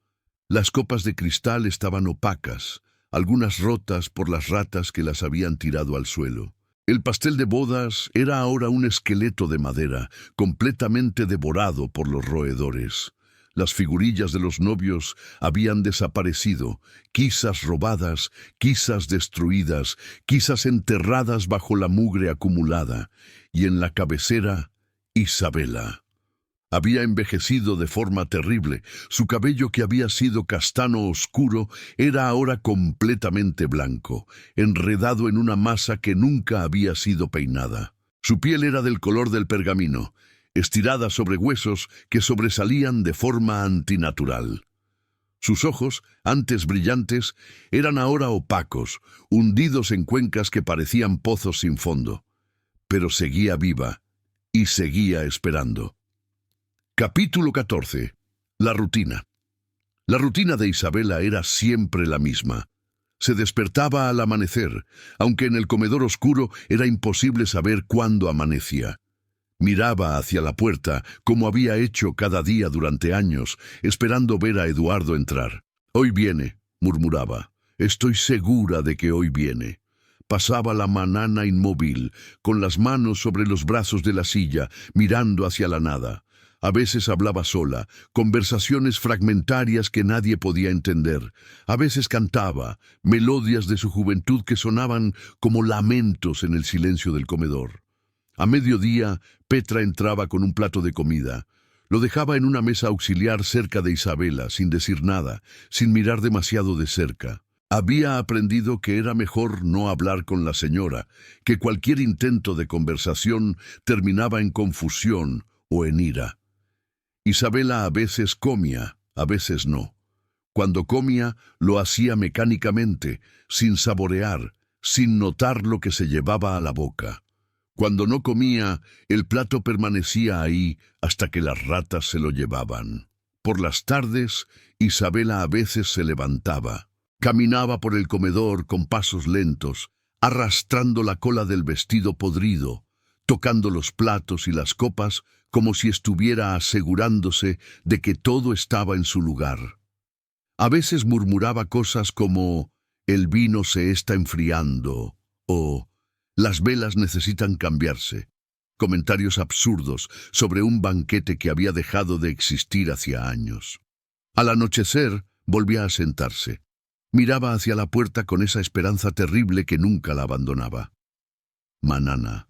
Las copas de cristal estaban opacas, algunas rotas por las ratas que las habían tirado al suelo. El pastel de bodas era ahora un esqueleto de madera, completamente devorado por los roedores. Las figurillas de los novios habían desaparecido, quizás robadas, quizás destruidas, quizás enterradas bajo la mugre acumulada, y en la cabecera, Isabela. Había envejecido de forma terrible. Su cabello, que había sido castaño oscuro, era ahora completamente blanco, enredado en una masa que nunca había sido peinada. Su piel era del color del pergamino, estirada sobre huesos que sobresalían de forma antinatural. Sus ojos, antes brillantes, eran ahora opacos, hundidos en cuencas que parecían pozos sin fondo. Pero seguía viva y seguía esperando. Capítulo 14. La rutina. La rutina de Isabela era siempre la misma. Se despertaba al amanecer, aunque en el comedor oscuro era imposible saber cuándo amanecía. Miraba hacia la puerta, como había hecho cada día durante años, esperando ver a Eduardo entrar. «Hoy viene», murmuraba. «Estoy segura de que hoy viene». Pasaba la mañana inmóvil, con las manos sobre los brazos de la silla, mirando hacia la nada. A veces hablaba sola, conversaciones fragmentarias que nadie podía entender. A veces cantaba, melodías de su juventud que sonaban como lamentos en el silencio del comedor. A mediodía, Petra entraba con un plato de comida. Lo dejaba en una mesa auxiliar cerca de Isabela, sin decir nada, sin mirar demasiado de cerca. Había aprendido que era mejor no hablar con la señora, que cualquier intento de conversación terminaba en confusión o en ira. Isabela a veces comía, a veces no. Cuando comía, lo hacía mecánicamente, sin saborear, sin notar lo que se llevaba a la boca. Cuando no comía, el plato permanecía ahí hasta que las ratas se lo llevaban. Por las tardes, Isabela a veces se levantaba. Caminaba por el comedor con pasos lentos, arrastrando la cola del vestido podrido, tocando los platos y las copas como si estuviera asegurándose de que todo estaba en su lugar. A veces murmuraba cosas como «el vino se está enfriando» o «las velas necesitan cambiarse», comentarios absurdos sobre un banquete que había dejado de existir hacía años. Al anochecer volvía a sentarse. Miraba hacia la puerta con esa esperanza terrible que nunca la abandonaba. «Manana»,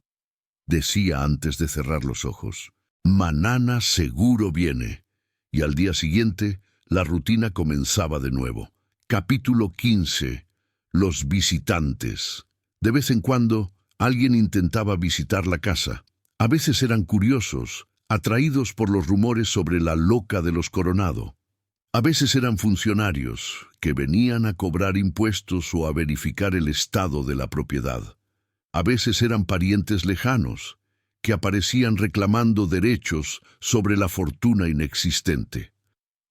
decía antes de cerrar los ojos. «Manana seguro viene». Y al día siguiente, la rutina comenzaba de nuevo. Capítulo 15. Los visitantes. De vez en cuando, alguien intentaba visitar la casa. A veces eran curiosos, atraídos por los rumores sobre la loca de los Coronado. A veces eran funcionarios, que venían a cobrar impuestos o a verificar el estado de la propiedad. A veces eran parientes lejanos, que aparecían reclamando derechos sobre la fortuna inexistente.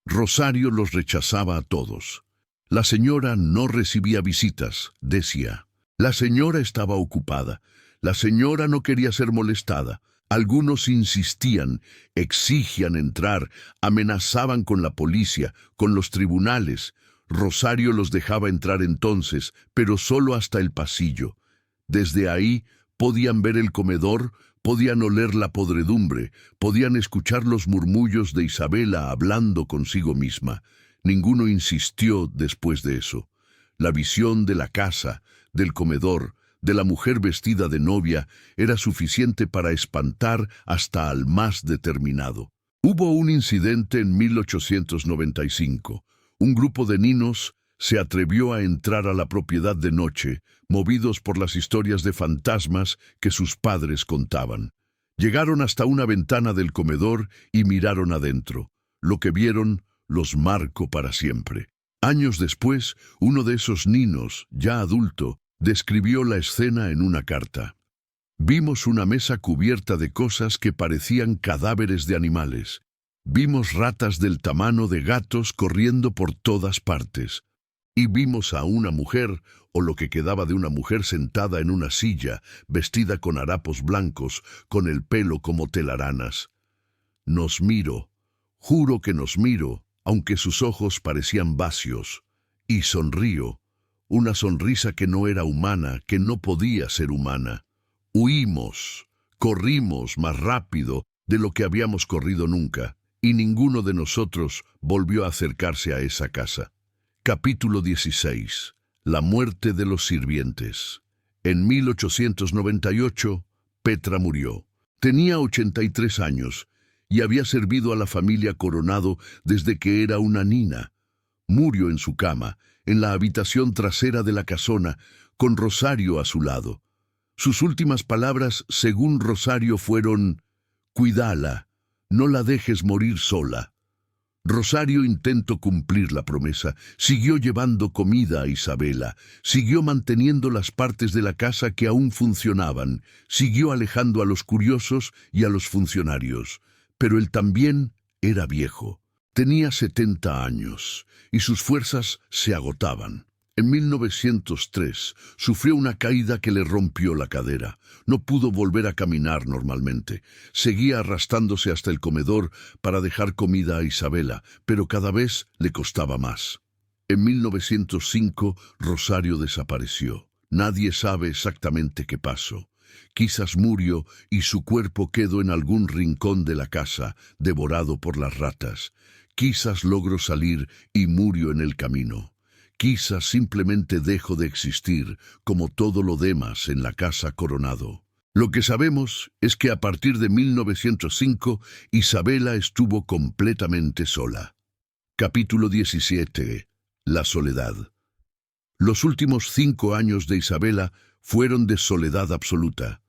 Rosario los rechazaba a todos. La señora no recibía visitas, decía. La señora estaba ocupada. La señora no quería ser molestada. Algunos insistían, exigían entrar, amenazaban con la policía, con los tribunales. Rosario los dejaba entrar entonces, pero solo hasta el pasillo. Desde ahí podían ver el comedor, podían oler la podredumbre, podían escuchar los murmullos de Isabela hablando consigo misma. Ninguno insistió después de eso. La visión de la casa, del comedor, de la mujer vestida de novia, era suficiente para espantar hasta al más determinado. Hubo un incidente en 1895. Un grupo de niños se atrevió a entrar a la propiedad de noche, movidos por las historias de fantasmas que sus padres contaban. Llegaron hasta una ventana del comedor y miraron adentro. Lo que vieron los marcó para siempre. Años después, uno de esos niños, ya adulto, describió la escena en una carta. Vimos una mesa cubierta de cosas que parecían cadáveres de animales. Vimos ratas del tamaño de gatos corriendo por todas partes. Y vimos a una mujer, o lo que quedaba de una mujer sentada en una silla, vestida con harapos blancos, con el pelo como telaranas. Nos miro, juro que nos miro, aunque sus ojos parecían vacíos, y sonrío, una sonrisa que no era humana, que no podía ser humana. Huimos, corrimos más rápido de lo que habíamos corrido nunca, y ninguno de nosotros volvió a acercarse a esa casa. Capítulo 16. La muerte de los sirvientes. En 1898, Petra murió. Tenía 83 años, y había servido a la familia Coronado desde que era una nina. Murió en su cama, en la habitación trasera de la casona, con Rosario a su lado. Sus últimas palabras, según Rosario, fueron: «Cuídala, no la dejes morir sola». Rosario intentó cumplir la promesa, siguió llevando comida a Isabela, siguió manteniendo las partes de la casa que aún funcionaban, siguió alejando a los curiosos y a los funcionarios. Pero él también era viejo. Tenía 70 años y sus fuerzas se agotaban. En 1903 sufrió una caída que le rompió la cadera. No pudo volver a caminar normalmente. Seguía arrastrándose hasta el comedor para dejar comida a Isabela, pero cada vez le costaba más. En 1905 Rosario desapareció. Nadie sabe exactamente qué pasó. Quizás murió y su cuerpo quedó en algún rincón de la casa, devorado por las ratas. Quizás logró salir y murió en el camino. Quizás simplemente dejó de existir, como todo lo demás en la casa Coronado. Lo que sabemos es que a partir de 1905, Isabela estuvo completamente sola. Capítulo 17. La soledad. Los últimos 5 años de Isabela fueron de soledad absoluta.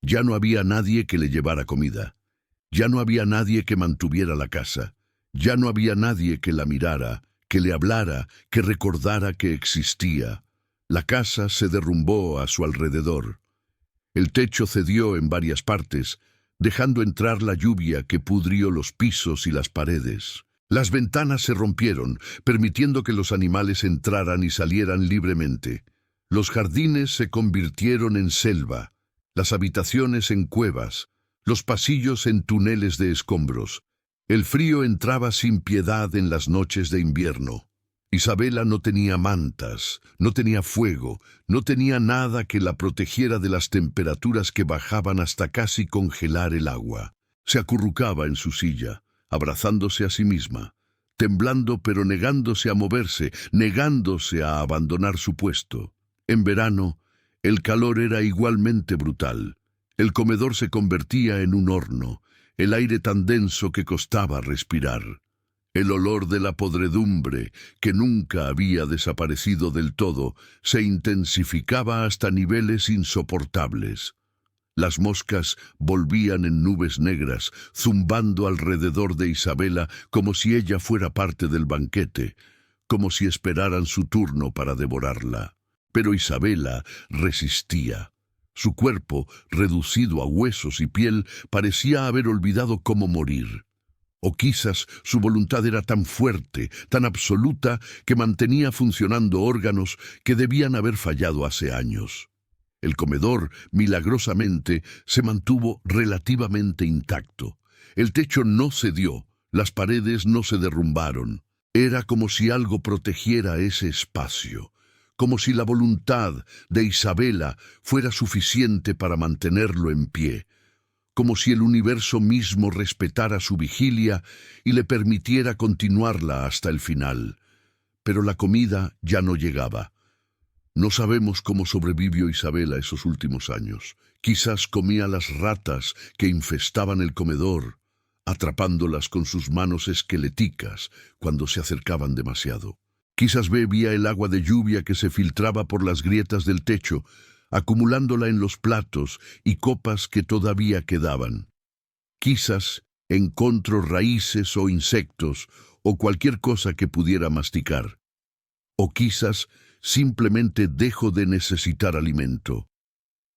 Ya no había nadie que le llevara comida. Ya no había nadie que mantuviera la casa. Ya no había nadie que la mirara, que le hablara, que recordara que existía. La casa se derrumbó a su alrededor. El techo cedió en varias partes, dejando entrar la lluvia que pudrió los pisos y las paredes. Las ventanas se rompieron, permitiendo que los animales entraran y salieran libremente. Los jardines se convirtieron en selva, las habitaciones en cuevas, los pasillos en túneles de escombros. El frío entraba sin piedad en las noches de invierno. Isabela no tenía mantas, no tenía fuego, no tenía nada que la protegiera de las temperaturas que bajaban hasta casi congelar el agua. Se acurrucaba en su silla, abrazándose a sí misma, temblando pero negándose a moverse, negándose a abandonar su puesto. En verano, el calor era igualmente brutal. El comedor se convertía en un horno, el aire tan denso que costaba respirar. El olor de la podredumbre, que nunca había desaparecido del todo, se intensificaba hasta niveles insoportables. Las moscas volvían en nubes negras, zumbando alrededor de Isabela como si ella fuera parte del banquete, como si esperaran su turno para devorarla. Pero Isabela resistía. Su cuerpo, reducido a huesos y piel, parecía haber olvidado cómo morir. O quizás su voluntad era tan fuerte, tan absoluta, que mantenía funcionando órganos que debían haber fallado hace años. El comedor, milagrosamente, se mantuvo relativamente intacto. El techo no cedió, las paredes no se derrumbaron. Era como si algo protegiera ese espacio, como si la voluntad de Isabela fuera suficiente para mantenerlo en pie, como si el universo mismo respetara su vigilia y le permitiera continuarla hasta el final. Pero la comida ya no llegaba. No sabemos cómo sobrevivió Isabela esos últimos años. Quizás comía las ratas que infestaban el comedor, atrapándolas con sus manos esqueléticas cuando se acercaban demasiado. Quizás bebía el agua de lluvia que se filtraba por las grietas del techo, acumulándola en los platos y copas que todavía quedaban. Quizás encontró raíces o insectos o cualquier cosa que pudiera masticar. O quizás simplemente dejó de necesitar alimento.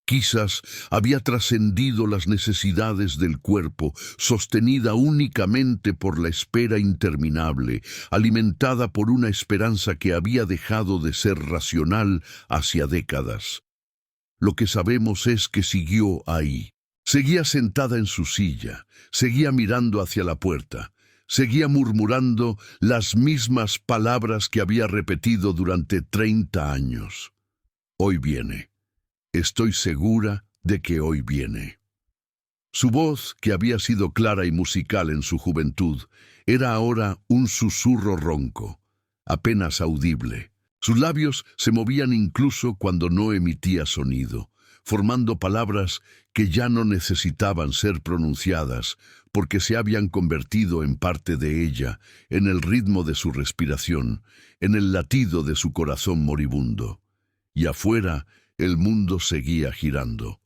Quizás había trascendido las necesidades del cuerpo, sostenida únicamente por la espera interminable, alimentada por una esperanza que había dejado de ser racional hacía décadas. Lo que sabemos es que siguió ahí. Seguía sentada en su silla, seguía mirando hacia la puerta, seguía murmurando las mismas palabras que había repetido durante 30 años. Hoy viene. Estoy segura de que hoy viene. Su voz, que había sido clara y musical en su juventud, era ahora un susurro ronco, apenas audible. Sus labios se movían incluso cuando no emitía sonido, formando palabras que ya no necesitaban ser pronunciadas, porque se habían convertido en parte de ella, en el ritmo de su respiración, en el latido de su corazón moribundo. Y afuera, el mundo seguía girando.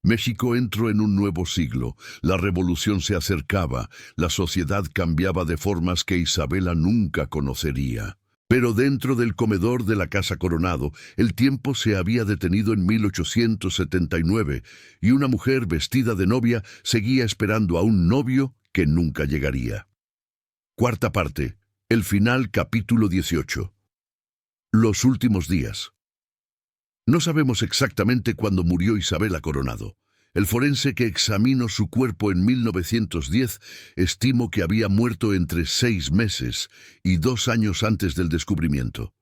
México entró en un nuevo siglo, la revolución se acercaba, la sociedad cambiaba de formas que Isabela nunca conocería. Pero dentro del comedor de la Casa Coronado, el tiempo se había detenido en 1879 y una mujer vestida de novia seguía esperando a un novio que nunca llegaría. Cuarta parte, el final, capítulo 18. Los últimos días. No sabemos exactamente cuándo murió Isabela Coronado. El forense que examinó su cuerpo en 1910 estimó que había muerto entre 6 meses y 2 años antes del descubrimiento.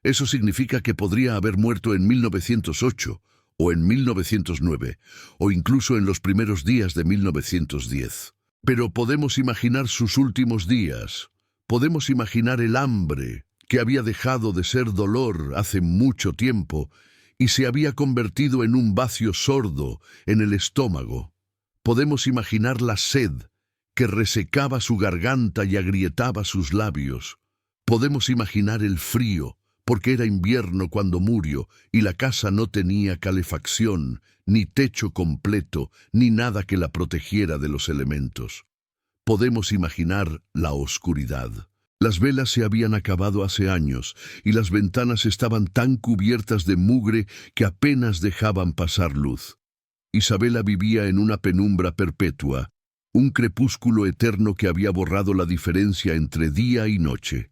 Eso significa que podría haber muerto en 1908 o en 1909 o incluso en los primeros días de 1910. Pero podemos imaginar sus últimos días. Podemos imaginar el hambre que había dejado de ser dolor hace mucho tiempo y se había convertido en un vacío sordo en el estómago. Podemos imaginar la sed que resecaba su garganta y agrietaba sus labios. Podemos imaginar el frío, porque era invierno cuando murió y la casa no tenía calefacción, ni techo completo, ni nada que la protegiera de los elementos. Podemos imaginar la oscuridad. Las velas se habían acabado hace años y las ventanas estaban tan cubiertas de mugre que apenas dejaban pasar luz. Isabela vivía en una penumbra perpetua, un crepúsculo eterno que había borrado la diferencia entre día y noche.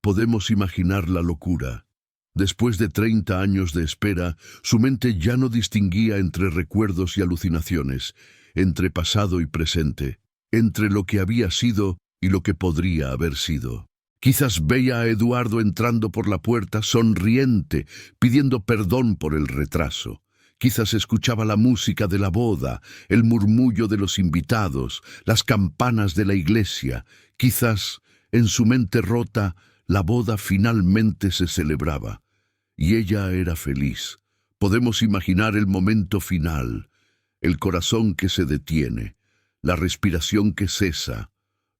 Podemos imaginar la locura. Después de 30 años de espera, su mente ya no distinguía entre recuerdos y alucinaciones, entre pasado y presente, entre lo que había sido y lo que podría haber sido. Quizás veía a Eduardo entrando por la puerta sonriente, pidiendo perdón por el retraso. Quizás escuchaba la música de la boda, el murmullo de los invitados, las campanas de la iglesia. Quizás, en su mente rota, la boda finalmente se celebraba. Y ella era feliz. Podemos imaginar el momento final, el corazón que se detiene, la respiración que cesa,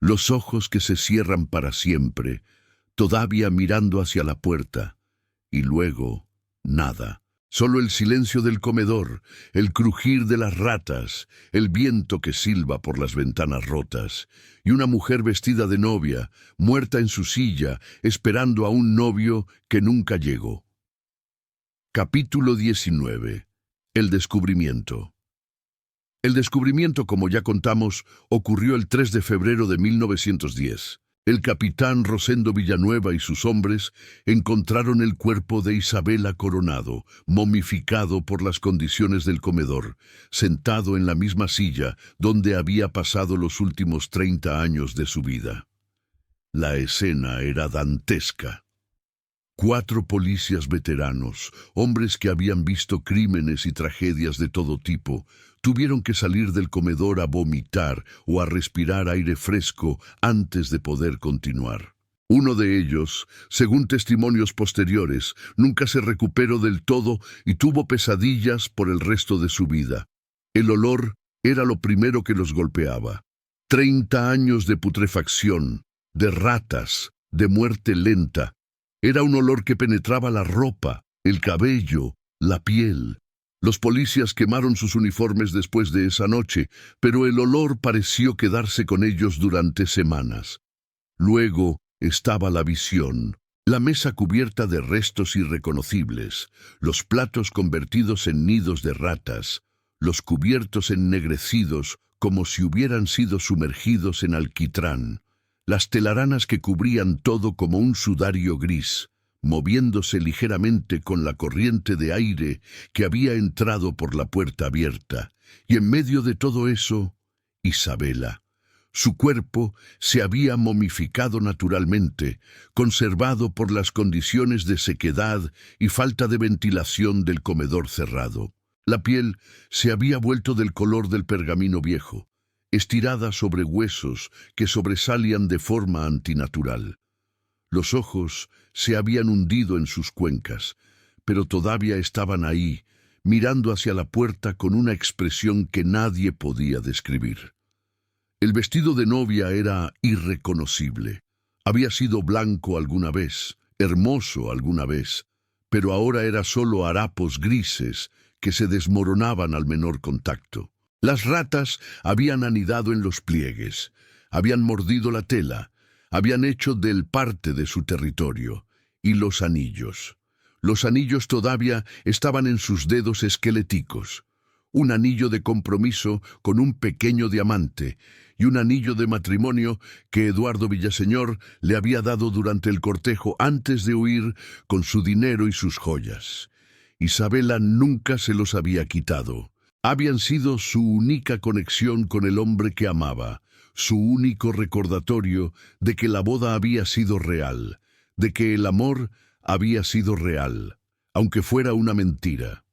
los ojos que se cierran para siempre, todavía mirando hacia la puerta, y luego nada. Solo el silencio del comedor, el crujir de las ratas, el viento que silba por las ventanas rotas, y una mujer vestida de novia, muerta en su silla, esperando a un novio que nunca llegó. Capítulo 19. El descubrimiento. El descubrimiento, como ya contamos, ocurrió el 3 de febrero de 1910. El capitán Rosendo Villanueva y sus hombres encontraron el cuerpo de Isabela Coronado, momificado por las condiciones del comedor, sentado en la misma silla donde había pasado los últimos 30 años de su vida. La escena era dantesca. 4 policías veteranos, hombres que habían visto crímenes y tragedias de todo tipo, tuvieron que salir del comedor a vomitar o a respirar aire fresco antes de poder continuar. Uno de ellos, según testimonios posteriores, nunca se recuperó del todo y tuvo pesadillas por el resto de su vida. El olor era lo primero que los golpeaba. 30 años de putrefacción, de ratas, de muerte lenta. Era un olor que penetraba la ropa, el cabello, la piel. Los policías quemaron sus uniformes después de esa noche, pero el olor pareció quedarse con ellos durante semanas. Luego estaba la visión, la mesa cubierta de restos irreconocibles, los platos convertidos en nidos de ratas, los cubiertos ennegrecidos como si hubieran sido sumergidos en alquitrán, las telaranas que cubrían todo como un sudario gris, moviéndose ligeramente con la corriente de aire que había entrado por la puerta abierta, y en medio de todo eso, Isabela. Su cuerpo se había momificado naturalmente, conservado por las condiciones de sequedad y falta de ventilación del comedor cerrado. La piel se había vuelto del color del pergamino viejo, estirada sobre huesos que sobresalían de forma antinatural. Los ojos se habían hundido en sus cuencas, pero todavía estaban ahí, mirando hacia la puerta con una expresión que nadie podía describir. El vestido de novia era irreconocible. Había sido blanco alguna vez, hermoso alguna vez, pero ahora era solo harapos grises que se desmoronaban al menor contacto. Las ratas habían anidado en los pliegues, habían mordido la tela, habían hecho del parte de su territorio. Y los anillos. Los anillos todavía estaban en sus dedos esqueléticos. Un anillo de compromiso con un pequeño diamante y un anillo de matrimonio que Eduardo Villaseñor le había dado durante el cortejo antes de huir con su dinero y sus joyas. Isabela nunca se los había quitado. Habían sido su única conexión con el hombre que amaba, su único recordatorio de que la boda había sido real, de que el amor había sido real, aunque fuera una mentira.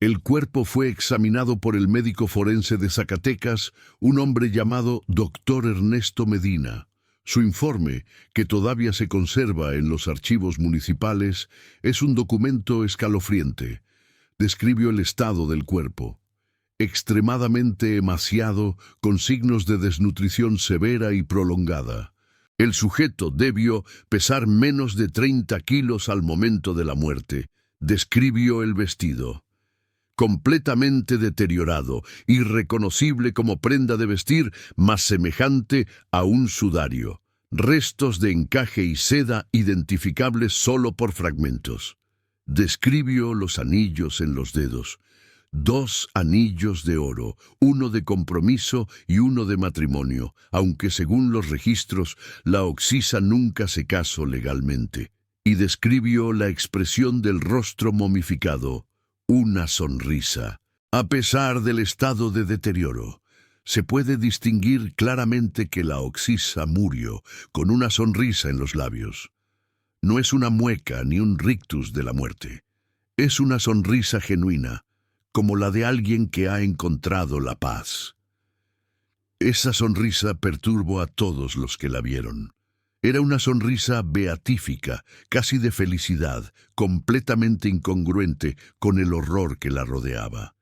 El cuerpo fue examinado por el médico forense de Zacatecas, un hombre llamado Dr. Ernesto Medina. Su informe, que todavía se conserva en los archivos municipales, es un documento escalofriante. Describió el estado del cuerpo. Extremadamente emaciado, con signos de desnutrición severa y prolongada. El sujeto debió pesar menos de 30 kilos al momento de la muerte. Describió el vestido. Completamente deteriorado, irreconocible como prenda de vestir, más semejante a un sudario. Restos de encaje y seda identificables solo por fragmentos. Describió los anillos en los dedos. 2 anillos de oro, uno de compromiso y uno de matrimonio, aunque según los registros, la Oxisa nunca se casó legalmente. Y describió la expresión del rostro momificado, una sonrisa. A pesar del estado de deterioro, se puede distinguir claramente que la Oxisa murió con una sonrisa en los labios. No es una mueca ni un rictus de la muerte. Es una sonrisa genuina, como la de alguien que ha encontrado la paz. Esa sonrisa perturbó a todos los que la vieron. Era una sonrisa beatífica, casi de felicidad, completamente incongruente con el horror que la rodeaba.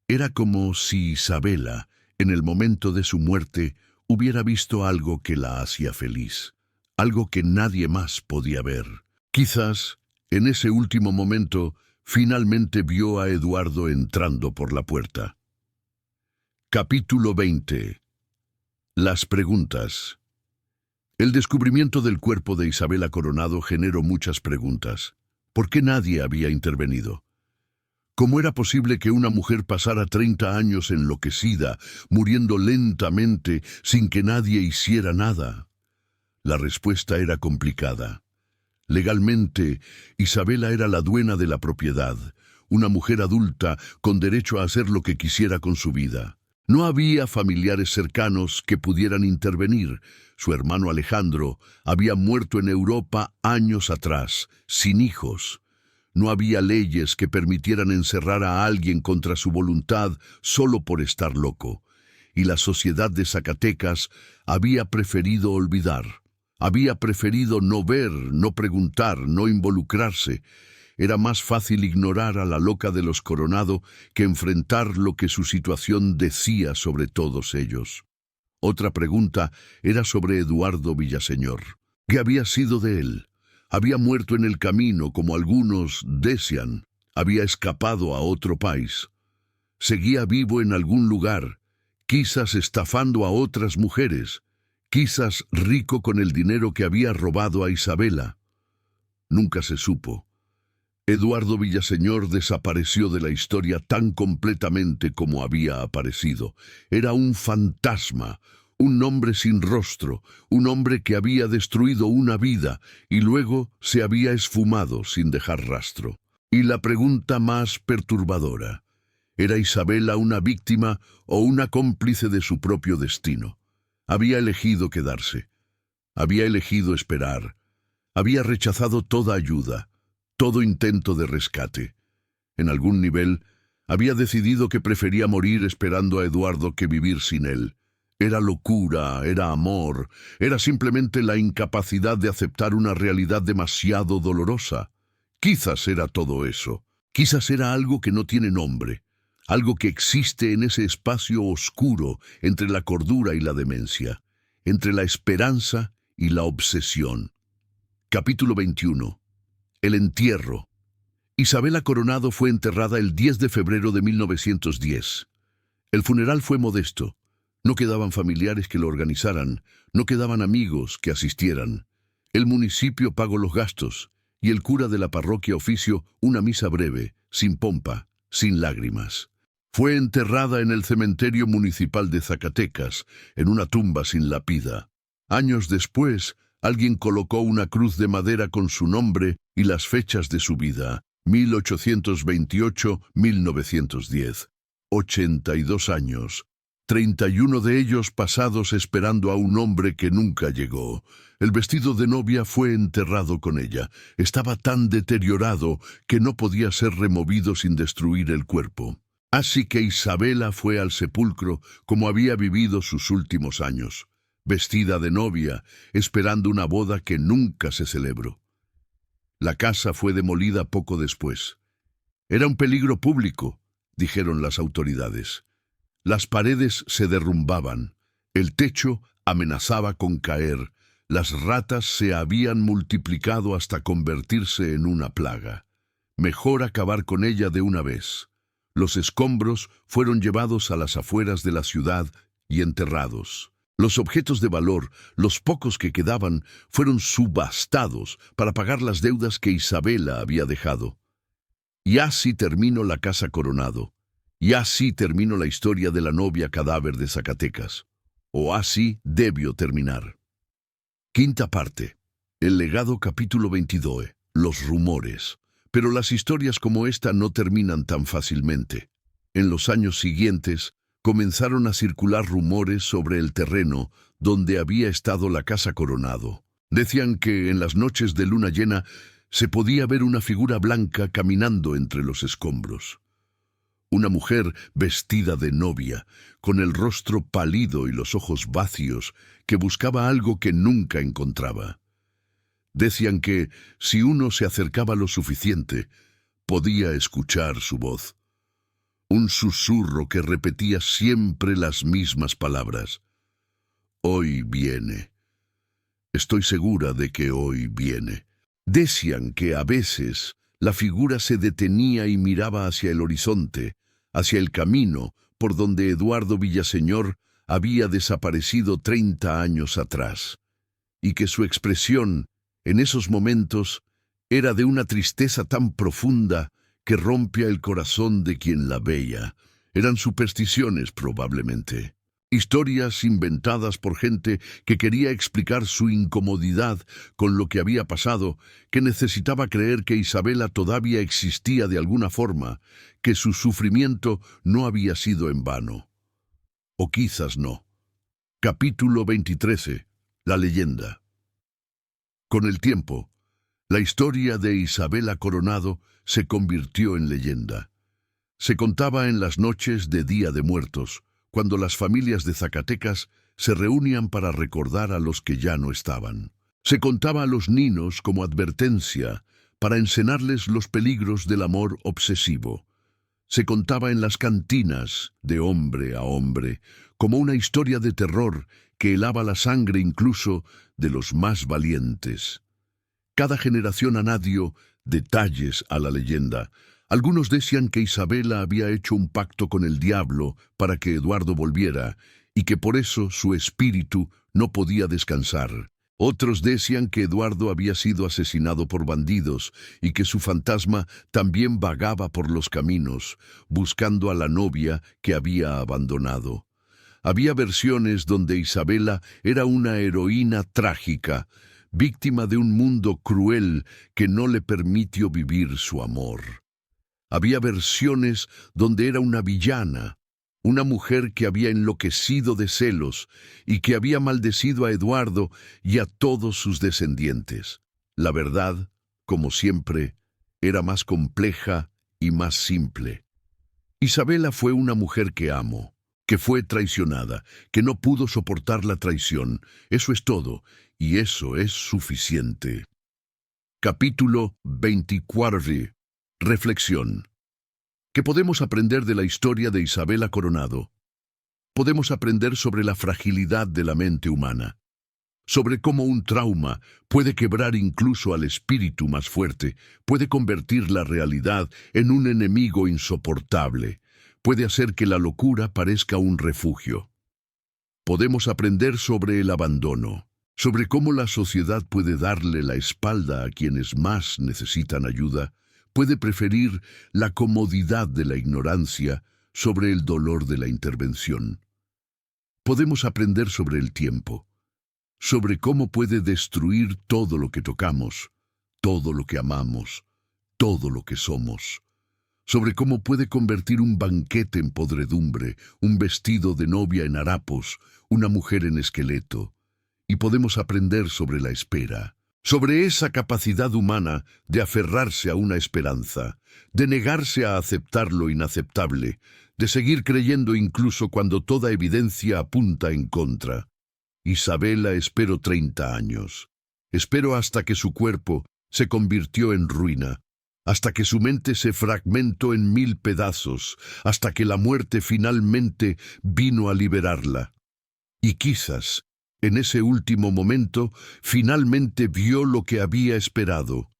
Era como si Isabela, en el momento de su muerte, hubiera visto algo que la hacía feliz, algo que nadie más podía ver. Quizás, en ese último momento, finalmente vio a Eduardo entrando por la puerta. Capítulo 20. Las preguntas. El descubrimiento del cuerpo de Isabela Coronado generó muchas preguntas. ¿Por qué nadie había intervenido? ¿Cómo era posible que una mujer pasara 30 años enloquecida, muriendo lentamente, sin que nadie hiciera nada? La respuesta era complicada. Legalmente, Isabela era la dueña de la propiedad, una mujer adulta con derecho a hacer lo que quisiera con su vida. No había familiares cercanos que pudieran intervenir. Su hermano Alejandro había muerto en Europa años atrás, sin hijos. No había leyes que permitieran encerrar a alguien contra su voluntad solo por estar loco. Y la sociedad de Zacatecas había preferido olvidar. Había preferido no ver, no preguntar, no involucrarse. Era más fácil ignorar a la loca de los Coronado que enfrentar lo que su situación decía sobre todos ellos. Otra pregunta era sobre Eduardo Villaseñor. ¿Qué había sido de él? Había muerto en el camino, como algunos decían. Había escapado a otro país. Seguía vivo en algún lugar, quizás estafando a otras mujeres. Quizás rico con el dinero que había robado a Isabela. Nunca se supo. Eduardo Villaseñor desapareció de la historia tan completamente como había aparecido. Era un fantasma, un hombre sin rostro, un hombre que había destruido una vida y luego se había esfumado sin dejar rastro. Y la pregunta más perturbadora, ¿era Isabela una víctima o una cómplice de su propio destino? Había elegido quedarse. Había elegido esperar. Había rechazado toda ayuda, todo intento de rescate. En algún nivel, había decidido que prefería morir esperando a Eduardo que vivir sin él. Era locura, era amor, era simplemente la incapacidad de aceptar una realidad demasiado dolorosa. Quizás era todo eso. Quizás era algo que no tiene nombre, algo que existe en ese espacio oscuro entre la cordura y la demencia, entre la esperanza y la obsesión. Capítulo 21. El entierro. Isabela Coronado fue enterrada el 10 de febrero de 1910. El funeral fue modesto. No quedaban familiares que lo organizaran, no quedaban amigos que asistieran. El municipio pagó los gastos y el cura de la parroquia ofició una misa breve, sin pompa, sin lágrimas. Fue enterrada en el cementerio municipal de Zacatecas, en una tumba sin lápida. Años después, alguien colocó una cruz de madera con su nombre y las fechas de su vida, 1828-1910. 82 años. 31 de ellos pasados esperando a un hombre que nunca llegó. El vestido de novia fue enterrado con ella. Estaba tan deteriorado que no podía ser removido sin destruir el cuerpo. Así que Isabela fue al sepulcro como había vivido sus últimos años, vestida de novia, esperando una boda que nunca se celebró. La casa fue demolida poco después. Era un peligro público, dijeron las autoridades. Las paredes se derrumbaban, el techo amenazaba con caer, las ratas se habían multiplicado hasta convertirse en una plaga. Mejor acabar con ella de una vez. Los escombros fueron llevados a las afueras de la ciudad y enterrados. Los objetos de valor, los pocos que quedaban, fueron subastados para pagar las deudas que Isabela había dejado. Y así terminó la casa Coronado. Y así terminó la historia de la novia cadáver de Zacatecas. O así debió terminar. Quinta parte. El legado capítulo 22. Los rumores. Pero las historias como esta no terminan tan fácilmente. En los años siguientes, comenzaron a circular rumores sobre el terreno donde había estado la casa Coronado. Decían que en las noches de luna llena se podía ver una figura blanca caminando entre los escombros. Una mujer vestida de novia, con el rostro pálido y los ojos vacíos, que buscaba algo que nunca encontraba. Decían que, si uno se acercaba lo suficiente, podía escuchar su voz. Un susurro que repetía siempre las mismas palabras. Hoy viene. Estoy segura de que hoy viene. Decían que a veces la figura se detenía y miraba hacia el horizonte, hacia el camino por donde Eduardo Villaseñor había desaparecido 30 años atrás, y que su expresión, en esos momentos, era de una tristeza tan profunda que rompía el corazón de quien la veía. Eran supersticiones, probablemente. Historias inventadas por gente que quería explicar su incomodidad con lo que había pasado, que necesitaba creer que Isabela todavía existía de alguna forma, que su sufrimiento no había sido en vano. O quizás no. Capítulo 23. La leyenda. Con el tiempo, la historia de Isabela Coronado se convirtió en leyenda. Se contaba en las noches de Día de Muertos, cuando las familias de Zacatecas se reunían para recordar a los que ya no estaban. Se contaba a los niños como advertencia para enseñarles los peligros del amor obsesivo. Se contaba en las cantinas, de hombre a hombre, como una historia de terror que helaba la sangre incluso de los más valientes. Cada generación añadió detalles a la leyenda. Algunos decían que Isabela había hecho un pacto con el diablo para que Eduardo volviera, y que por eso su espíritu no podía descansar. Otros decían que Eduardo había sido asesinado por bandidos y que su fantasma también vagaba por los caminos, buscando a la novia que había abandonado. Había versiones donde Isabela era una heroína trágica, víctima de un mundo cruel que no le permitió vivir su amor. Había versiones donde era una villana, una mujer que había enloquecido de celos y que había maldecido a Eduardo y a todos sus descendientes. La verdad, como siempre, era más compleja y más simple. Isabela fue una mujer que amó, que fue traicionada, que no pudo soportar la traición. Eso es todo, y eso es suficiente. Capítulo 24. Reflexión. ¿Qué podemos aprender de la historia de Isabela Coronado? Podemos aprender sobre la fragilidad de la mente humana, sobre cómo un trauma puede quebrar incluso al espíritu más fuerte, puede convertir la realidad en un enemigo insoportable, puede hacer que la locura parezca un refugio. Podemos aprender sobre el abandono, sobre cómo la sociedad puede darle la espalda a quienes más necesitan ayuda, puede preferir la comodidad de la ignorancia sobre el dolor de la intervención. Podemos aprender sobre el tiempo, sobre cómo puede destruir todo lo que tocamos, todo lo que amamos, todo lo que somos, sobre cómo puede convertir un banquete en podredumbre, un vestido de novia en harapos, una mujer en esqueleto. Y podemos aprender sobre la espera, sobre esa capacidad humana de aferrarse a una esperanza, de negarse a aceptar lo inaceptable, de seguir creyendo incluso cuando toda evidencia apunta en contra. Isabela esperó 30 años. Esperó hasta que su cuerpo se convirtió en ruina, hasta que su mente se fragmentó en 1000 pedazos, hasta que la muerte finalmente vino a liberarla. Y quizás, en ese último momento, finalmente vio lo que había esperado.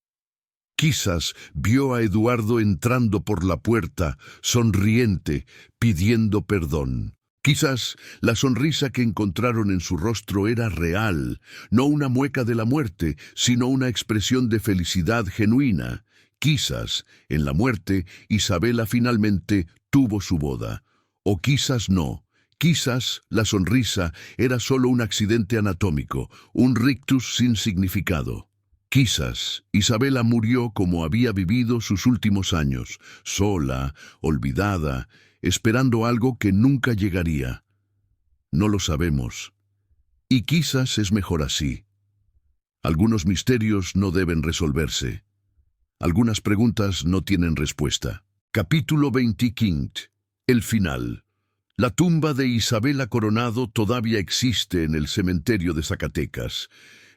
Quizás vio a Eduardo entrando por la puerta, sonriente, pidiendo perdón. Quizás la sonrisa que encontraron en su rostro era real, no una mueca de la muerte, sino una expresión de felicidad genuina. Quizás, en la muerte, Isabela finalmente tuvo su boda. O quizás no. Quizás la sonrisa era solo un accidente anatómico, un rictus sin significado. Quizás Isabela murió como había vivido sus últimos años, sola, olvidada, esperando algo que nunca llegaría. No lo sabemos. Y quizás es mejor así. Algunos misterios no deben resolverse. Algunas preguntas no tienen respuesta. Capítulo 25. El final. La tumba de Isabela Coronado todavía existe en el cementerio de Zacatecas.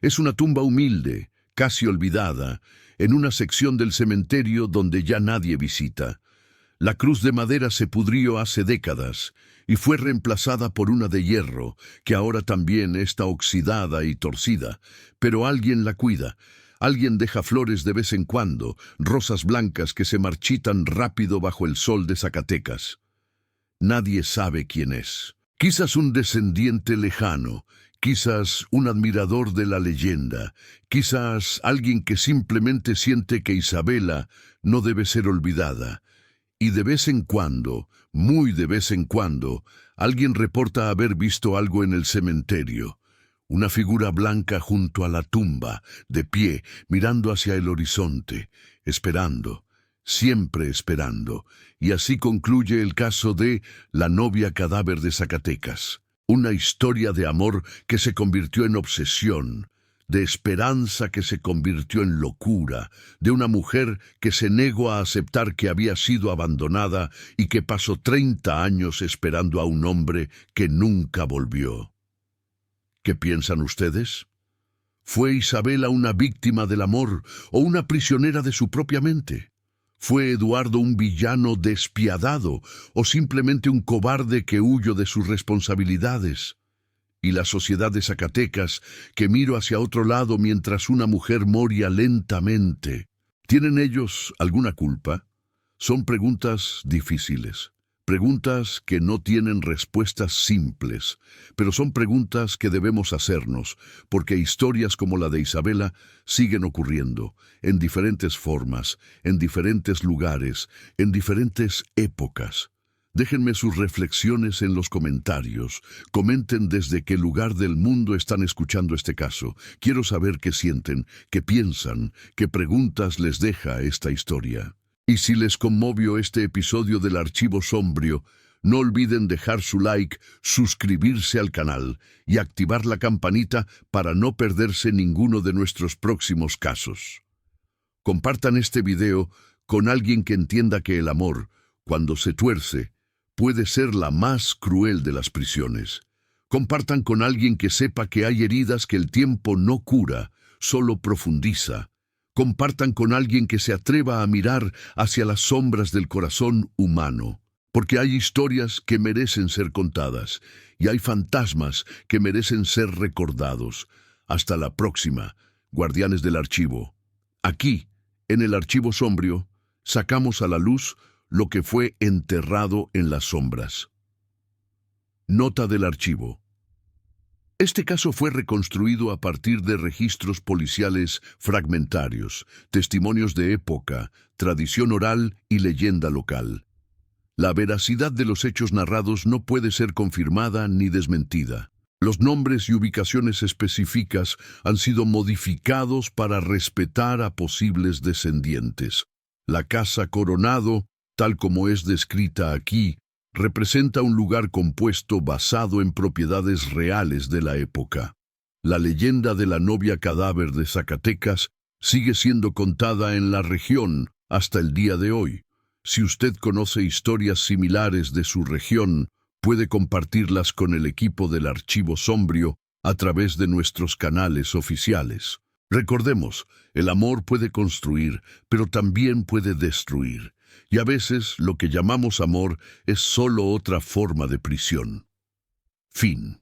Es una tumba humilde, casi olvidada, en una sección del cementerio donde ya nadie visita. La cruz de madera se pudrió hace décadas y fue reemplazada por una de hierro, que ahora también está oxidada y torcida, pero alguien la cuida. Alguien deja flores de vez en cuando, rosas blancas que se marchitan rápido bajo el sol de Zacatecas. Nadie sabe quién es. Quizás un descendiente lejano, quizás un admirador de la leyenda, quizás alguien que simplemente siente que Isabela no debe ser olvidada. Y de vez en cuando, muy de vez en cuando, alguien reporta haber visto algo en el cementerio. Una figura blanca junto a la tumba, de pie, mirando hacia el horizonte, esperando, siempre esperando. Y así concluye el caso de La novia cadáver de Zacatecas. Una historia de amor que se convirtió en obsesión, de esperanza que se convirtió en locura, de una mujer que se negó a aceptar que había sido abandonada y que pasó 30 años esperando a un hombre que nunca volvió. ¿Qué piensan ustedes? ¿Fue Isabela una víctima del amor o una prisionera de su propia mente? ¿Fue Eduardo un villano despiadado o simplemente un cobarde que huyó de sus responsabilidades? ¿Y la sociedad de Zacatecas, que miró hacia otro lado mientras una mujer moría lentamente? ¿Tienen ellos alguna culpa? Son preguntas difíciles, preguntas que no tienen respuestas simples, pero son preguntas que debemos hacernos, porque historias como la de Isabela siguen ocurriendo, en diferentes formas, en diferentes lugares, en diferentes épocas. Déjenme sus reflexiones en los comentarios. Comenten desde qué lugar del mundo están escuchando este caso. Quiero saber qué sienten, qué piensan, qué preguntas les deja esta historia. Y si les conmovió este episodio del Archivo Sombrio, no olviden dejar su like, suscribirse al canal y activar la campanita para no perderse ninguno de nuestros próximos casos. Compartan este video con alguien que entienda que el amor, cuando se tuerce, puede ser la más cruel de las prisiones. Compartan con alguien que sepa que hay heridas que el tiempo no cura, solo profundiza. Compartan con alguien que se atreva a mirar hacia las sombras del corazón humano, porque hay historias que merecen ser contadas y hay fantasmas que merecen ser recordados. Hasta la próxima, guardianes del archivo. Aquí, en el Archivo Sombrio, sacamos a la luz lo que fue enterrado en las sombras. Nota del archivo. Este caso fue reconstruido a partir de registros policiales fragmentarios, testimonios de época, tradición oral y leyenda local. La veracidad de los hechos narrados no puede ser confirmada ni desmentida. Los nombres y ubicaciones específicas han sido modificados para respetar a posibles descendientes. La Casa Coronado, tal como es descrita aquí, representa un lugar compuesto basado en propiedades reales de la época. La leyenda de la novia cadáver de Zacatecas sigue siendo contada en la región hasta el día de hoy. Si usted conoce historias similares de su región, puede compartirlas con el equipo del Archivo Sombrio a través de nuestros canales oficiales. Recordemos, el amor puede construir, pero también puede destruir. Y a veces lo que llamamos amor es solo otra forma de prisión. Fin.